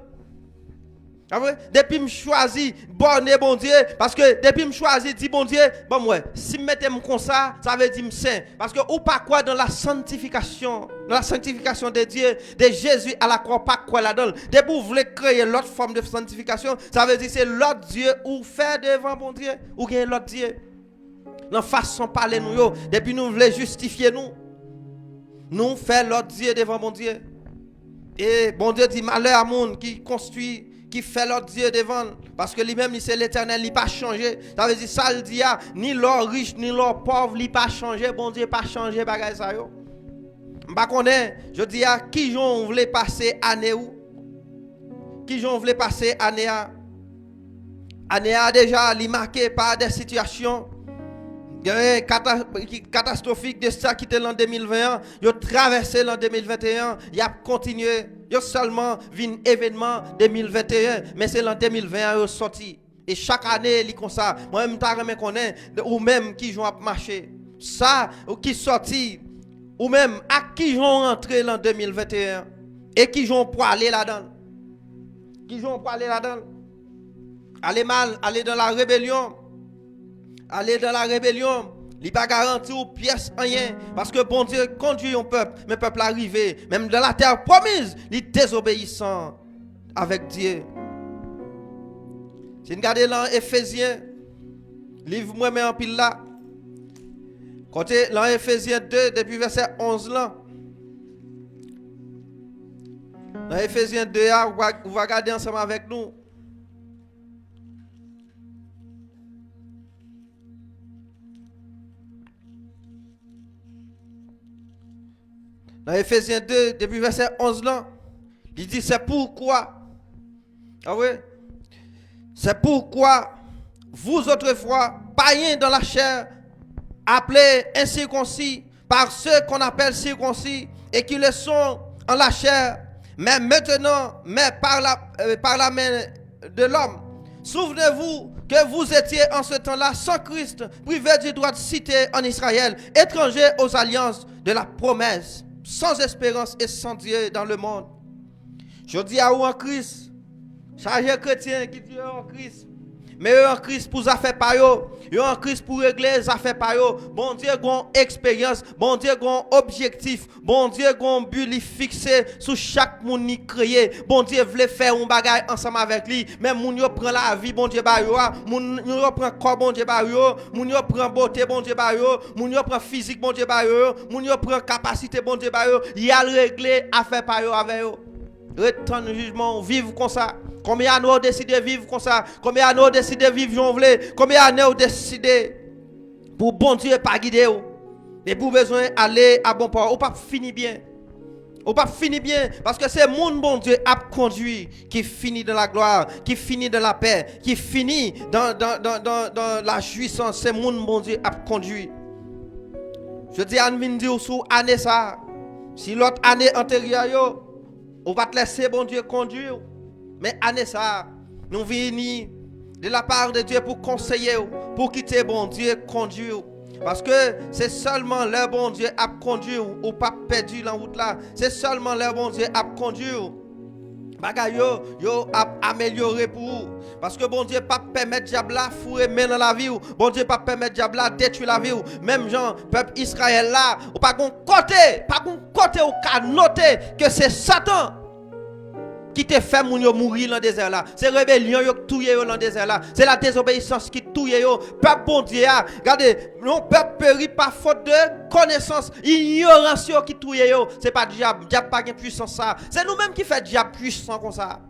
Depuis me choisi borné bon Dieu parce que depuis me choisi dit bon Dieu bon ouais si me mettez comme ça veut dire me saint parce que ou pas quoi dans la sanctification de Dieu de Jésus à la croix pas quoi là-dedans depuis vous voulez créer l'autre forme de sanctification ça veut dire c'est l'autre Dieu ou faire devant bon Dieu ou gain l'autre Dieu dans façon parler nous yo depuis nous voulons justifier nous faire l'autre Dieu devant bon Dieu et bon Dieu dit malheur à monde qui construit qui fait l'autre Dieu devant parce que lui-même c'est l'Éternel, il pas changé. Ça veut dire ça le dit ni l'or riche ni l'or pauvre, il pas changé, bon Dieu pas changé bagay ça yo. M'pa connaît, je dis à qui j'on voulait passer année ou qui j'on voulait passer année a déjà li marqué par des situations catastrophiques de ça qui était l'an 2021, yo traversé l'an 2021, y a continué. Yo seulement vin événement 2021 mais c'est l'an 2021 yo sorti et chaque année li comme ça moi même ta remet connaît ou même qui joue à marcher ça qui sorti ou même à qui vont rentrer en 2021 et qui vont pour aller là-dedans. Qui vont pour aller là-dedans. Aller mal, aller dans la rébellion. Aller dans la rébellion. Il n'est pas garanti aux pièces rien. Parce que bon Dieu conduit un peuple. Mais le peuple arrivé, même dans la terre promise, il est désobéissant avec Dieu. Si vous regardez dans Éphésiens, livre moi mais en pile là. Côté dans Éphésiens 2, depuis verset 11 là. Dans Éphésiens 2, vous va regarder ensemble avec nous. Dans Éphésiens 2, depuis verset 11 là, il dit c'est pourquoi. Ah oui. C'est pourquoi vous autrefois, païens dans la chair, appelés incirconcis par ceux qu'on appelle circoncis et qui le sont en la chair, mais maintenant, par la main de l'homme. Souvenez-vous que vous étiez en ce temps-là sans Christ, privés du droit de cité en Israël, étrangers aux alliances de la promesse, sans espérance et sans Dieu dans le monde. Je dis à vous en Christ, chargé chrétien qui dit en Christ, mais eux en Christ pour affaires par eux, eux en Christ pour régler les affaires par eux. Bon Dieu a une expérience, bon Dieu a un objectif, bon Dieu a un but fixé sur chaque monde qui créé. Bon Dieu veut faire un bagage ensemble avec lui. Même moun yo prend la vie, bon Dieu ba yo, moun yo prend corps, bon Dieu ba yo, moun yo prend beauté, bon Dieu ba yo, moun yo prend physique, bon Dieu ba yo, moun yo prend capacité, bon Dieu ba yo. Il a réglé affaire par eux avec eux. Retenir le jugement, vivre comme ça. Combien d'années ont décidé de vivre comme ça? Combien d'années ont décidé de vivre comme ça? Combien d'années ont décidé pour bon Dieu pas guider vous? Mais pour besoin d'aller à bon port, ou pas finir bien. Ou pas finir bien parce que c'est mon bon Dieu a conduit qui finit dans la gloire, qui finit dans la paix, qui finit dans la jouissance. C'est mon bon Dieu a conduit. Je dis à nous dire sur année ça. Si l'autre année antérieure, on va te laisser bon Dieu conduire. Mais année ça, nous venons de la part de Dieu pour conseiller, pour quitter bon Dieu conduire. Parce que c'est seulement le bon Dieu a conduire ou pas perdu la route là. C'est seulement le bon Dieu a conduire. Bagay yo a amélioré pour vous. Parce que bon Dieu pas permettre diable là fourer main dans la vie ou. Bon Dieu pas permettre diable là détruire la vie ou. Même gens peuple Israël là, ou pas gon côté ou ka noter que c'est Satan qui te fait mourir dans le désert là. C'est rébellion qui touye dans le désert là. C'est la désobéissance qui touye yo. Peuple bon Dieu, regardez, non peuple périt par faute de connaissance, ignorance qui touye yo. C'est pas diable, diable pas gain puissance ça. C'est nous-mêmes qui fait diable puissant comme ça.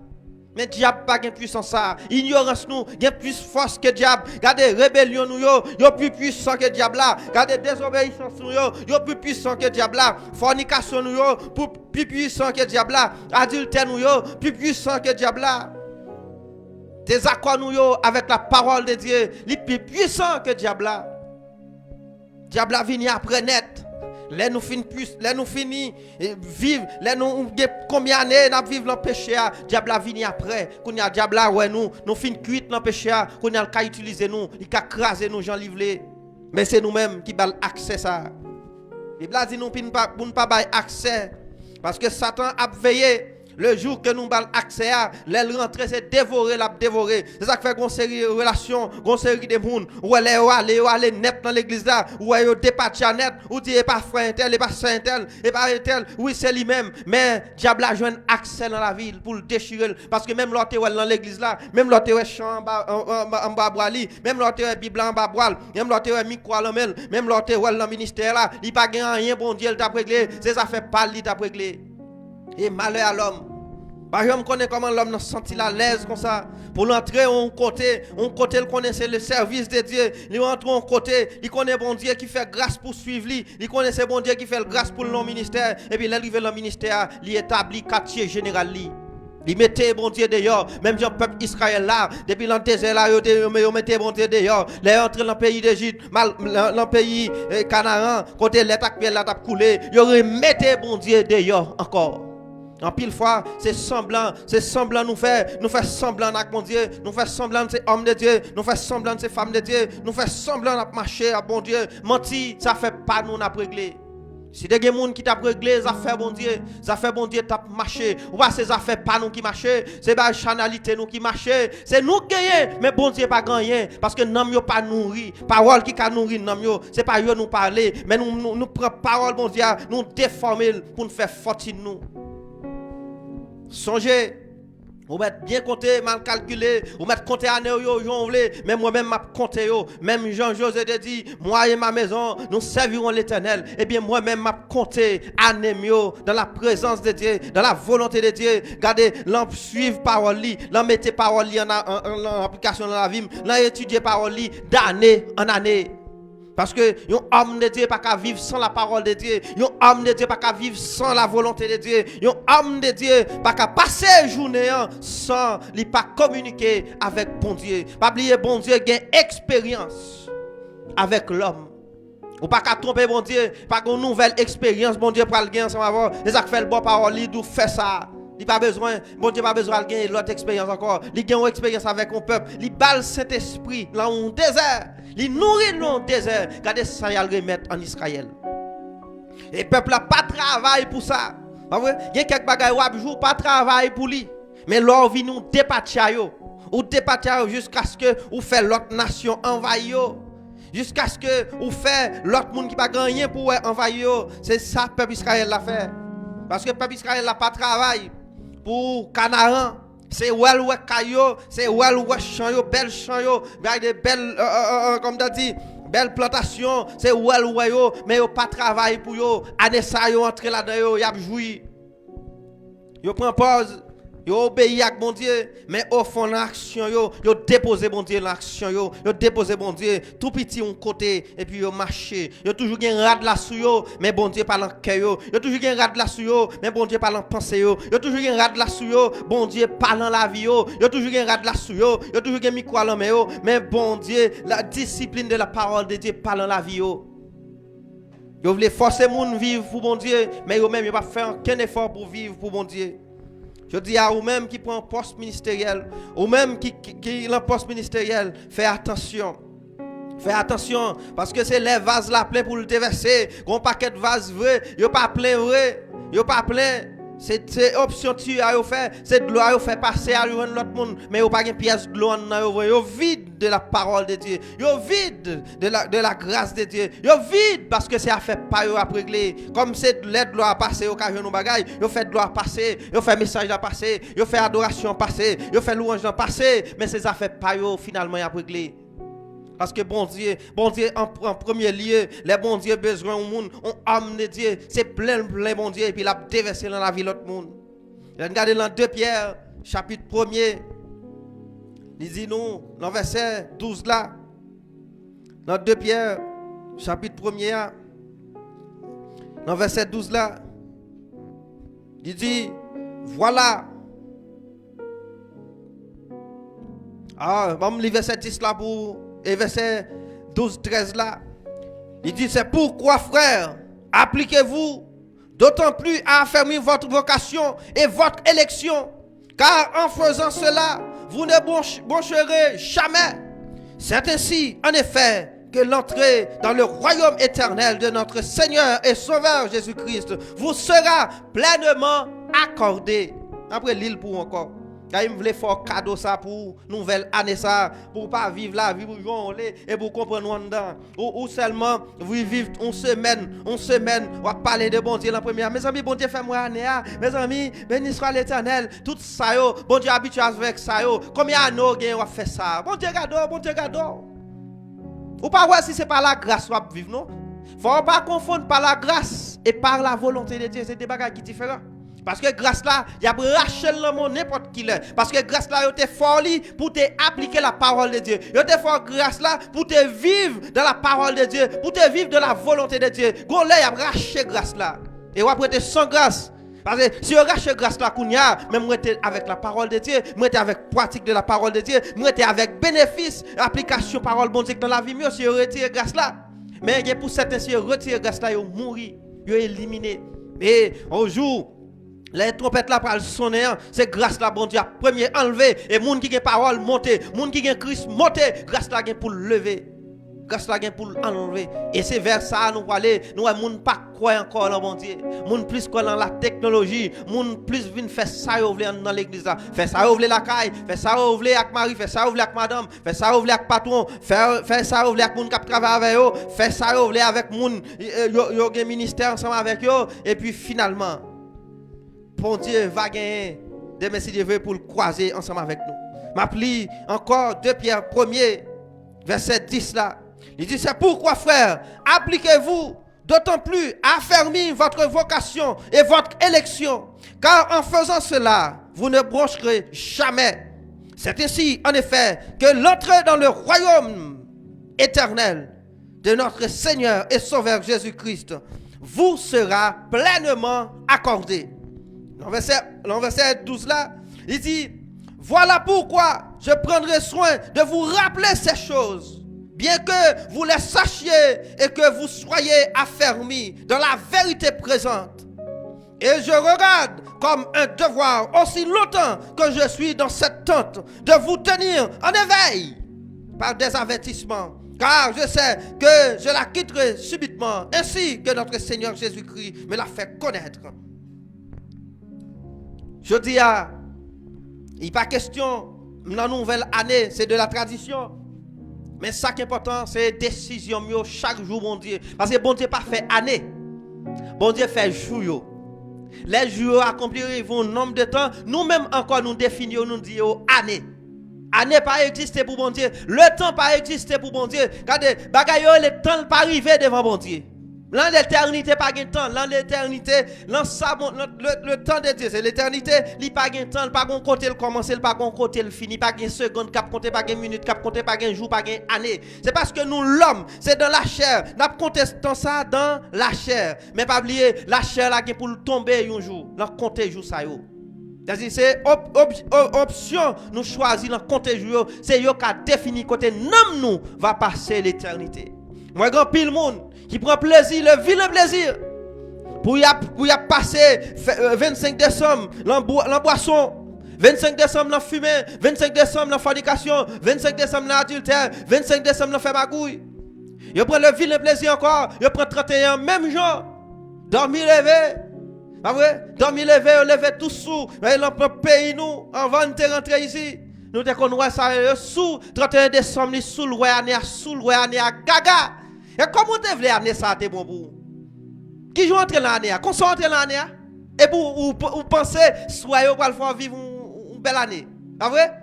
Mais diable pas gain puissance ça. Ignorance nous gain plus force que diable. Regardez rébellion nous yo plus puissant que diable là. Regardez désobéissance nous yo plus puissant que diable là. Fornication nous yo plus puissant que diable là. Adultère nous yo plus puissant que diable là. Désaccord nous yo avec la parole de Dieu, il plus puissant que diable là. Diable là vient après net. Là nous fini vivre, là nous combien d'années nous vivre dans le péché, diable vient après. Qu'on y a diable là ouais nous fin cuite dans le péché, qu'on a qu'à utiliser nous, il qu'à craser nous gens livrés. Mais c'est nous-mêmes qui bal accès ça. Bible dit nous pas bail accès parce que Satan a veillé. Le jour que nous avons accès à, les rentrer, c'est dévorer, la dévorer. C'est ça qui fait qu'on série de relations, qu'on série de monde. Ou elle est net dans l'église là, ou elle est départie net, ou dit pas frère tel, et pas saint tel, et pas tel. Oui, c'est lui-même. Mais diable a joué un accès dans la ville pour le déchirer. Parce que même l'autre est dans l'église là, même l'autre est chant en bas boili, même l'autre est Bible en bas boile, même l'autre est micro à l'homme, même l'autre est dans le ministère là, il pas gagné rien, bon Dieu, il t'a réglé. C'est ça fait pas, il t'a réglé. Et malheur à l'homme. Par exemple, connaît comment l'homme se senti à l'aise comme ça. Pour l'entrer on côté, il connaissait le service de Dieu. Il rentre en côté, il connaît bon Dieu qui fait grâce pour suivre lui. Il connaissait bon Dieu qui fait grâce pour le ministère. Et puis l'arrivée dans le ministère, il établit quartier général lui. Il mettait bon Dieu dehors. Même le peuple Israël là, depuis le désert là, il mettait bon Dieu dehors. Les entré dans le pays d'Égypte, dans le pays Canaan, côté l'état là t'a coulé, il remettait bon Dieu dehors encore. En pile fois, c'est semblant nous fait semblant avec mon Dieu, nous fait semblant de ces hommes de Dieu, nous fait semblant de ces femmes de Dieu, nous fait semblant de marcher à bon Dieu. Menti, ça fait pas nous n'a régler. Si des gens qui t'a réglé, ça fait bon Dieu t'a marché. Ou pas ces affaires pas nous qui marcher, c'est pas chanalité nous qui marcher, c'est nous qui gagnons, mais bon Dieu pas gagné parce que nous yo pas nourri. Parole qui ka nourri nous yo, c'est pas yo nous parler, mais nous prend parole bon Dieu, nous déformer pour nous faire fortune nous. Songez, vous mettez bien compté, mal calculé, vous mettez compté année yo voulez, mais moi-même m'a compté yo, même Jean-José te dit, moi et ma maison, nous servirons l'Éternel. Eh bien moi-même m'a compté année yo dans la présence de Dieu, dans la volonté de Dieu. Regardez, l'en suivre parole li, l'en mettez parole li en application dans la vie, l'en étudier parole li d'année en année. Parce que un homme de Dieu pas qu'à vivre sans la parole de Dieu. Un homme de Dieu pas qu'à vivre sans la volonté de Dieu. Un homme de Dieu pas qu'à passer journée sans lui pas communiquer avec bon Dieu. Pas oublier bon Dieu gain expérience avec l'homme. Ou pas qu'à tromper bon Dieu, pas une nouvelle expérience bon Dieu pour le gagner ensemble avant. Les a fait le bon parole, il doit faire ça. Il pas besoin, bon Dieu pas besoin de gagner l'autre expérience encore. Il gagne une expérience avec un peuple. Il balle Saint-Esprit dans un désert. Il nourrit dans un désert. Regardez ça, il le remettre en Israël. Et le peuple n'a pas de travail pour ça. Il y a quelques bagages qui ne pas de travail pour lui. Mais l'or vient nous dépatcher. Ou dépatcher jusqu'à ce que vous faites l'autre nation envahir. Jusqu'à ce que vous faites l'autre monde qui n'a pas gagné pour envahir. C'est ça que le peuple Israël l'a fait. Parce que le peuple Israël n'a pas de travail. Pour Canaan, c'est well ouais caillou, c'est well ouais champ yo, belle champ yo, des belles comme tu dit, belle plantation, c'est well ouais yo, mais yo pas travail pour yo, année ça yo entrer là-dedans yo, y a joui. Yo prend pause, yo obéit à bon Dieu, mais au fond l'action yo déposer bon Dieu l'action yo déposer bon Dieu tout petit un côté et puis yo marcher. Yo toujours gen rad la sou yo, mais bon Dieu parle en cœur yo toujours gen rad la sou yo, mais bon Dieu parle en pensée yo toujours gen rad la sou yo, bon Dieu parle en la vie yo toujours gen rad la sou yo toujours gen micro en main yo, mais bon Dieu la discipline de la parole de Dieu parle en la vie yo. Yo voulez forcer moun vivre pour bon Dieu, mais yo même yo pas faire aucun effort pour vivre pour bon Dieu. Je dis à vous-même qui prend un poste ministériel, ou même qui a un poste ministériel, fais attention. Fais attention, parce que c'est les vases là plein pour le déverser. Un paquet de vases vrai, il pas plein vrai, il pas plein. C'est option tu as fait, c'est de l'eau à faire passer à l'autre monde, mais il pas une pièce de l'eau dans yo vide de la parole de Dieu, yo vide de la grâce de Dieu, yo vide parce que c'est à faire pas yo à régler, comme c'est de l'aide à passer occasion nos bagailles, yo fait de l'eau à passer, yo fait message à passer, yo fait adoration à passer, yo fait louange à passer, mais c'est à faire pas yo finalement à régler. Parce que bon Dieu en premier lieu, les bon Dieu besoin au monde, on âme de Dieu, c'est plein bon Dieu et puis il a déversé dans la vie l'autre monde. Regardez dans 2 Pierre, chapitre 1er, il dit nous, dans verset 12 là, dans 2 Pierre, chapitre 1er, dans verset 12 là, il dit, voilà. Bon, le verset 10 là pour... Et verset 12-13 là, il dit, c'est pourquoi frères, appliquez-vous d'autant plus à affermir votre vocation et votre élection, car en faisant cela, vous ne broncherez jamais. C'est ainsi, en effet, que l'entrée dans le royaume éternel de notre Seigneur et Sauveur Jésus-Christ vous sera pleinement accordée. Après l'île pour encore. Car il me voulait faire cadeau ça pour nouvelle année ça, pour pas vivre la vie pour jouer et pour comprendre nous dedans. Ou seulement vous vivez une semaine, on va parler de bon Dieu la première. Mes amis, bon Dieu fait moi année. Mes amis, béni soit l'Éternel. Tout ça yo, bon Dieu habitué avec ça yo. Combien d'années on va faire ça? Bon Dieu gado. Ou pas voir si c'est par la grâce qu'on va vivre non? Faut pas confondre par la grâce et par la volonté de Dieu, c'est des bagages qui différents. Parce que grâce là, il y a Rachel dans mon n'importe qui là. Parce que grâce là, il te fort pour te appliquer la parole de Dieu. Il te fort grâce là pour te vivre dans la parole de Dieu, pour te vivre de la volonté de Dieu. Gon là, il y a raché grâce là. Et on va prêter sans grâce. Parce que si on rache grâce là qu'on y a, même moi avec la parole de Dieu, moi avec pratique de la parole de Dieu, moi avec bénéfice, application parole bon Dieu dans la vie mieux si on retire grâce là. Mais pour certains si on retire grâce là, ils mourent, ils éliminés. Et un jour Les trompettes là pour sonner, c'est grâce la bon Dieu a premier enlevé et moun qui gen parole monter, moun qui gen Christ monter, grâce la gen pour lever. Grâce la gen pour enlever. Et c'est vers ça nous aller, nous moun pas croire encore dans bon Dieu. Moun plus croire dans la technologie, moun plus vinn faire ça yo vle dans l'église là, faire ça yo vle la caille, faire ça yo vle avec mari, faire ça yo vle avec madame, faire ça yo vle avec patron, faire ça yo vle avec moun qui travaille avec yo, faire ça yo vle avec moun yo gen ministère ensemble avec yo et puis finalement bon Dieu va gagner demain si Dieu veut pour le croiser ensemble avec nous. M'appli encore 2 Pierre 1er verset 10 là. Il dit c'est pourquoi frères, appliquez-vous d'autant plus à affermir votre vocation et votre élection, car en faisant cela, vous ne broncherez jamais. C'est ainsi en effet que l'entrée dans le royaume éternel de notre Seigneur et Sauveur Jésus-Christ vous sera pleinement accordée. Dans verset 12 là, il dit, voilà pourquoi je prendrai soin de vous rappeler ces choses, bien que vous les sachiez et que vous soyez affermis dans la vérité présente. Et je regarde comme un devoir, aussi longtemps que je suis dans cette tente, de vous tenir en éveil par des avertissements, car je sais que je la quitterai subitement, ainsi que notre Seigneur Jésus-Christ me l'a fait connaître. Je dis il n'est pas question, dans la nouvelle année, c'est de la tradition. Mais ça qui est important, c'est décision chaque jour, bon Dieu. Parce que bon Dieu pas fait année. Bon Dieu fait jour. Les jours accompliront un nombre de temps. Nous-mêmes encore nous définissons, nous disons année. Année pas exister pour bon Dieu. Le temps pas exister pour bon Dieu. Regardez, bagaille le temps pas arriver devant bon Dieu. Dans l'éternité, pas de temps. Dans l'éternité, le temps de Dieu, c'est l'éternité. Il n'y a pas de temps, pas de côté le commencer, pas de côté le fini, pas de seconde, pas de pas de minute, pas de pas de jour, pas de année. C'est parce que nous, l'homme, c'est dans la chair. Nous contestons ça dans la chair. Mais pas oublier, la chair là qui pour tomber un jour. Nous compter jour ça yo. C'est option nous choisir dans compter jour. C'est yo qui a défini côté nous va passer l'éternité. Moi grand pile monde qui prend plaisir, le vilain plaisir. Pour y a passé 25 décembre dans boisson, 25 décembre dans fumée, 25 décembre dans fornication, 25 décembre dans adultère, 25 décembre dans fait bagouille. Il prend le vilain plaisir encore, il prend 31 même jour. Dormir lever. Pas vrai? Dormir lever tout sous. Mais dans le pays nous avant de rentrer ici. Nous te connaissons ça sous 31 décembre sous le roi année à gaga. Et comment tu veux amener ça à tes bon pour? Qui joue entrer l'année? Qu'on soit entrer l'année? Et pour penser, soyez au faire vivre une belle année. Pas vrai?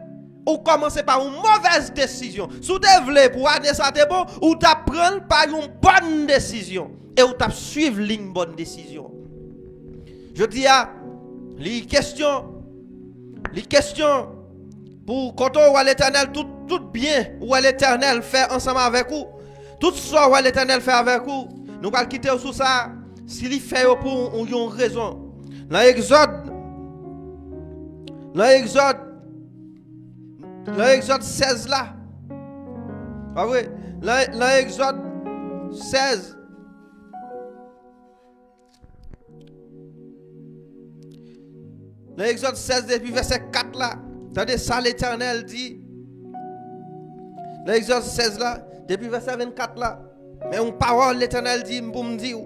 Ou commencer par une mauvaise décision. Si tu veux pour année ça t'es bon, ou tu prends par une bonne décision. Et ou tu suivre une bonne décision. Je dis à les questions pour quand on voit l'Éternel tout bien, ou l'Éternel fait ensemble avec vous. Tout ça où l'Éternel fait avec vous, nous allons quitter sous ça. S'il fait pour une raison. Dans Exode 16 là. Pas vrai? Dans Exode 16. Dans Exode 16 depuis verset 4 là. Attendez ça l'Éternel dit. Dans Exode 16 là. Depuis verset 24 là, mais une parole l'Éternel dit pour me dire.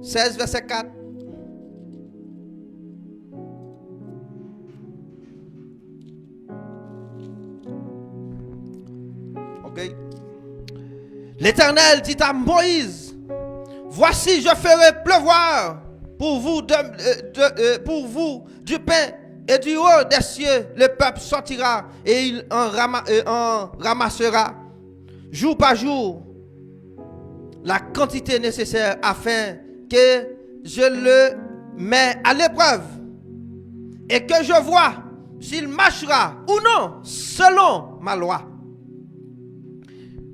16 verset 4. Ok. L'Éternel dit à Moïse, voici je ferai pleuvoir pour vous du pain. Et du haut des cieux, le peuple sortira et il en ramassera jour par jour la quantité nécessaire afin que je le mets à l'épreuve et que je vois s'il marchera ou non selon ma loi.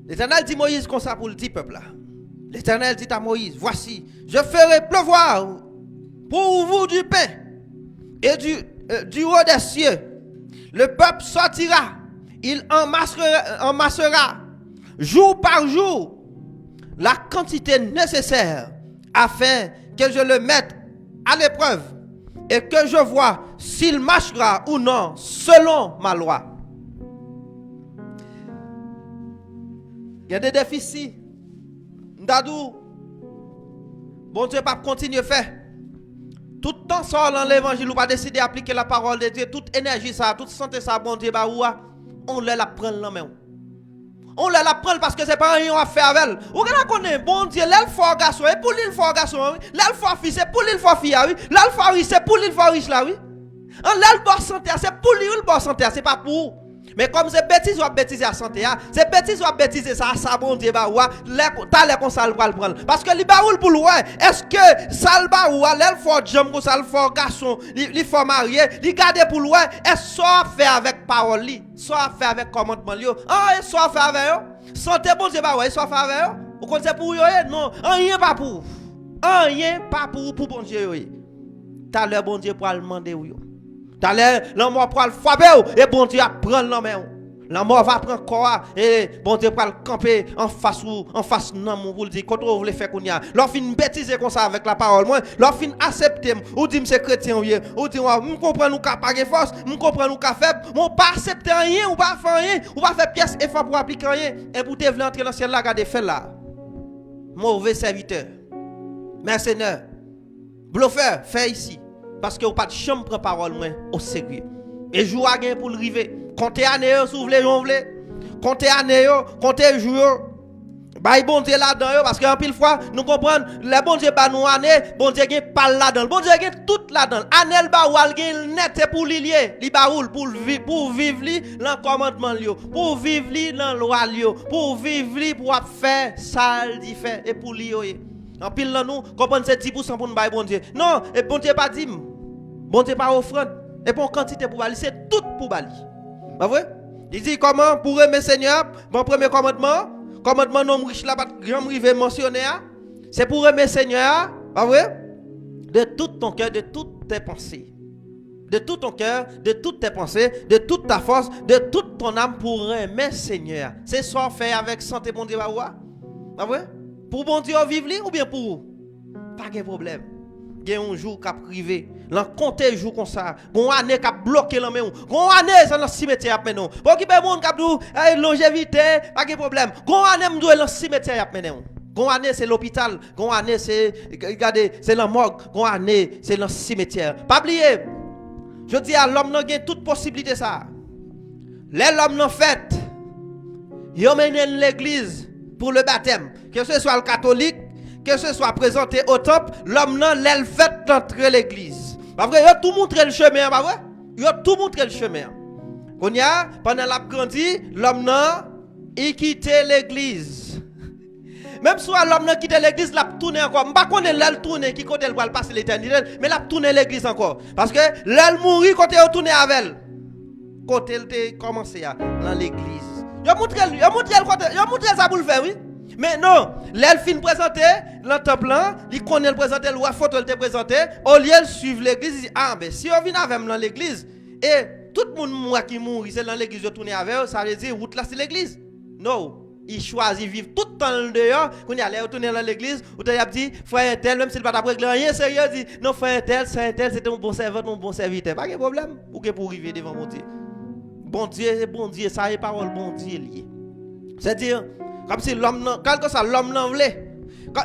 L'Éternel dit Moïse comme ça pour le dit peuple là. L'Éternel dit à Moïse, voici, je ferai pleuvoir pour vous du pain et du haut des cieux, le peuple sortira, il amassera jour par jour la quantité nécessaire afin que je le mette à l'épreuve et que je vois s'il marchera ou non selon ma loi. Il y a des déficits. Ndadou, bon Dieu pas continuer à faire. Tout le temps sort dans l'évangile ou pas décider d'appliquer la parole de Dieu, toute énergie ça, toute santé ça, bon Dieu bah ouah, on la prend la main. On la prend parce que c'est pas rien à faire avec elle. Ou qu'on connaît bon Dieu, l'elle fort garçon et pour l'île fort garçon, l'elle fort fils c'est pour l'île fort fille oui, l'elle fort riche c'est pour l'île fort riche là oui. En l'elle bonne santé c'est pour l'île bonne santé, c'est pas pour. Mais comme c'est bêtise ou bêtise à santé, c'est bêtise ou bêtise ça bon Dieu bah ouah, t'as les comme ça le prendre parce que li baoul pour loin, est-ce que ça le bah ouah, l'elle fort jambe comme ça le fort garçon, li fort marié, li garder pour loin, est-ce ça faire avec parole li, ça faire avec commandement li, ça faire avec eux, santé bon Dieu bah ouah, ça faire avec eux, ou qu'on c'est pour eux non, rien pas pour bon Dieu yo. T'as le bon Dieu pour le demander ou yo. T'as la mort pour le frapper et bon Dieu va prendre la main. La mort va prendre corps et bon Dieu va le camper en face non pour le dire quand on veut faire qu'on y a. Leur fin bêtiser comme ça avec la parole moi, leur fin accepter ou dire c'est chrétien ou dire on comprend nous pas de force, on comprend nous pas faible, on pas accepter rien ou pas faire rien, ou pas faire pièce effort pour appliquer rien et pour te vouloir entrer dans ciel là garder fait là. Mauvais serviteur. Mercenaire. Bluffeur, fait ici. Parce que vous pas de chambre prend parole moins au sérieux. Et jour à gain pour le river. Comptez année si vous voulez, comptez année, comptez jour. Bah bon Dieu là-dedans parce que en pile fois nous comprenons les bon Dieu pas nous année, bon Dieu gain pas là-dedans. Bon Dieu gain tout là-dedans. Année ba ou al gain net pour lier, li baoul pour vivre li dans commandement li, pour vivre li dans loi li, pour vivre li pour faire ça li fait et pour li. En pile là nous comprendre c'est 10% pour nous bailler bon Dieu. Non, et bon Dieu pas dit. Bon Dieu pas offrande et pour quantité pour bali, c'est tout pour bali. Pas vrai? Il dit comment pour aimer Seigneur, mon premier commandement non riche là pas grand rive mentionné, c'est pour aimer Seigneur, pas vrai? De tout ton cœur, de toutes tes pensées. De tout ton cœur, de toutes tes pensées, de toute ta force, de toute ton âme pour aimer Seigneur. C'est ça fait avec santé bon Dieu pas vrai? Pour bon Dieu vivre ou bien pour vous? Pas de problème. Il y a un jour qui a privé. L'an compté jour comme ça. Bon année qui a bloqué la main. Bon année c'est dans le cimetière après nous. Pour qui peut monde qui a dit longévité, pas de problème. Bon année m'doit dans le cimetière après nous. Bon année c'est l'hôpital. Bon année c'est regardez, c'est la morgue. Bon année c'est dans le cimetière. Pas oublier. Je dis à l'homme n'a toute possibilité ça. L'homme n'a fait. Il emmène l'église pour le baptême. Que ce soit le catholique, que ce soit présenté au temple, l'homme n'a l'aile fait d'entrer l'église. Pas vrai, il a tout montré le chemin, pas vrai? Il a tout montré le chemin. Qu'on y a, pendant la grandi, l'homme n'a quitté l'église. Même si l'homme n'a quitté l'église, il a tourné encore. Je ne sais pas qu'on est là tourné, qui côté elle va passer l'éternité, mais il a tourné l'église encore. Parce que l'elle mourit quand il a tourné avec elle. Quand elle a commencé dans l'église. Il a montré ça pour le faire, oui. Mais non, l'elle fin présenter dans le temple là, il connaît le présenter, le photo le présenter, au lieu de suivre l'église, il dit ah ben si on vient avec moi dans l'église et tout le monde qui mourit c'est dans l'église de tourner avec eux, ça veut dire route là c'est l'église. Non, il choisit vivre tout le temps dehors, quand il allait retourner dans l'église, ou il a dit frère tel même s'il pas régler rien sérieux, dit non frère tel c'était un bon serveur, un bon serviteur, pas de problème, ou que pour arriver devant mon Dieu. Bon Dieu, ça est parole bon Dieu lié. C'est-à-dire comme si l'homme, quelque ça, l'homme n'en voulait.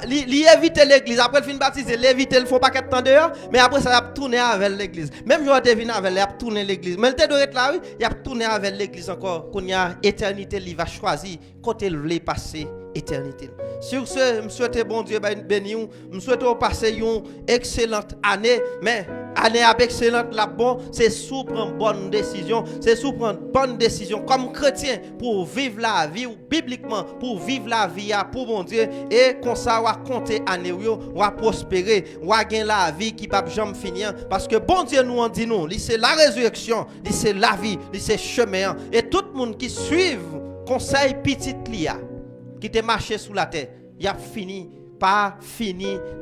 Il évite l'église. Après, il fin baptiser, il évite, il faut pas qu'être temps dehors. Mais après, ça a tourné avec l'église. Même si il venu avec, il a tourné l'église. Mais il était de là, oui, il a tourné avec l'église encore. Quand il y a éternité, il va choisir quand il veut passer éternité. Sur ce, je souhaite bon Dieu béni, je souhaite passer une excellente année. Mais année avec excellente, la bonne, c'est sous prendre bonne décision. C'est sous prendre bonne décision comme chrétien pour vivre la vie ou bibliquement pour vivre la vie pour bon Dieu et comme ça on va compter année on va prospérer, on va gagner la vie qui va jamais finir parce que bon Dieu nous en dit nous, c'est la résurrection, c'est la vie, c'est chemin et tout le monde qui suit conseil petit lia qui te marché sous la terre, il a fini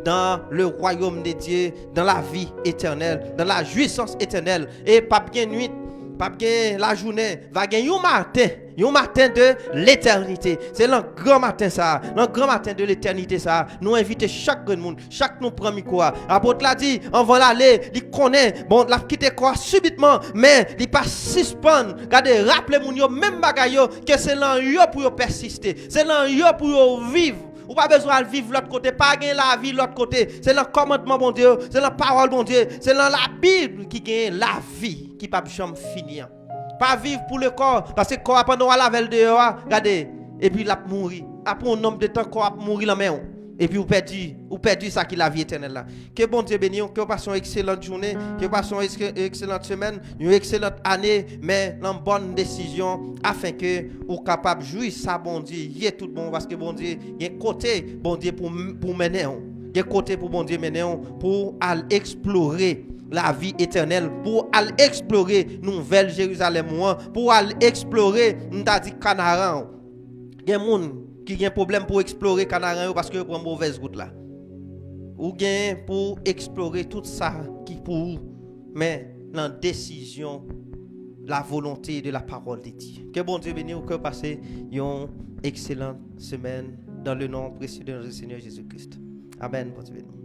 dans le royaume de Dieu, dans la vie éternelle, dans la jouissance éternelle. Et pas bien nuit, pas gagner la journée, va gagner un matin de l'éternité. C'est le grand matin ça, le grand matin de l'éternité ça. Nous invitons chaque monde, chaque nous prend micro. Apôtre l'a dit, on va l'aller, il connaît, bon, l'a quitté quoi subitement, mais il pas suspendre. Regardez, rappelez moun yo même bagay yo que c'est là yo pour yo persister. C'est là yo pour yo vivre. Ou pas besoin de vivre l'autre côté, pas gagner la vie l'autre côté. C'est le commandement bon Dieu, c'est la parole bon Dieu, c'est dans la Bible qui gagne la vie qui pas jamais finir. Pas vivre pour le corps parce que le corps pendant la veille dehors, regardez, et puis il a mourir. Après un nombre de temps corps mourir la main. Et puis vous perdez ça qui est la vie éternelle là. Que bon Dieu bénisse, que vous passez une excellente journée, que vous passez une excellente semaine, une excellente année, mais une bonne décision afin que vous capable de jouir ça bon Dieu, y est tout bon parce que bon Dieu, il y a un côté bon Dieu pour mener, il y a un côté pour bon Dieu mener pour aller explorer la vie éternelle, pour aller explorer nouvelle Jérusalem, pour aller explorer n'ta dit Canaan. Il y a monde qui a un problème pour explorer Canaan parce que prend mauvaise route là. Ou bien pour explorer tout ça qui pour mais dans décision la volonté de la parole de Dieu. Que bon Dieu bénisse ou que passer une excellente semaine dans le nom précieux de notre Seigneur Jésus-Christ. Amen. Bon Dieu bénisse.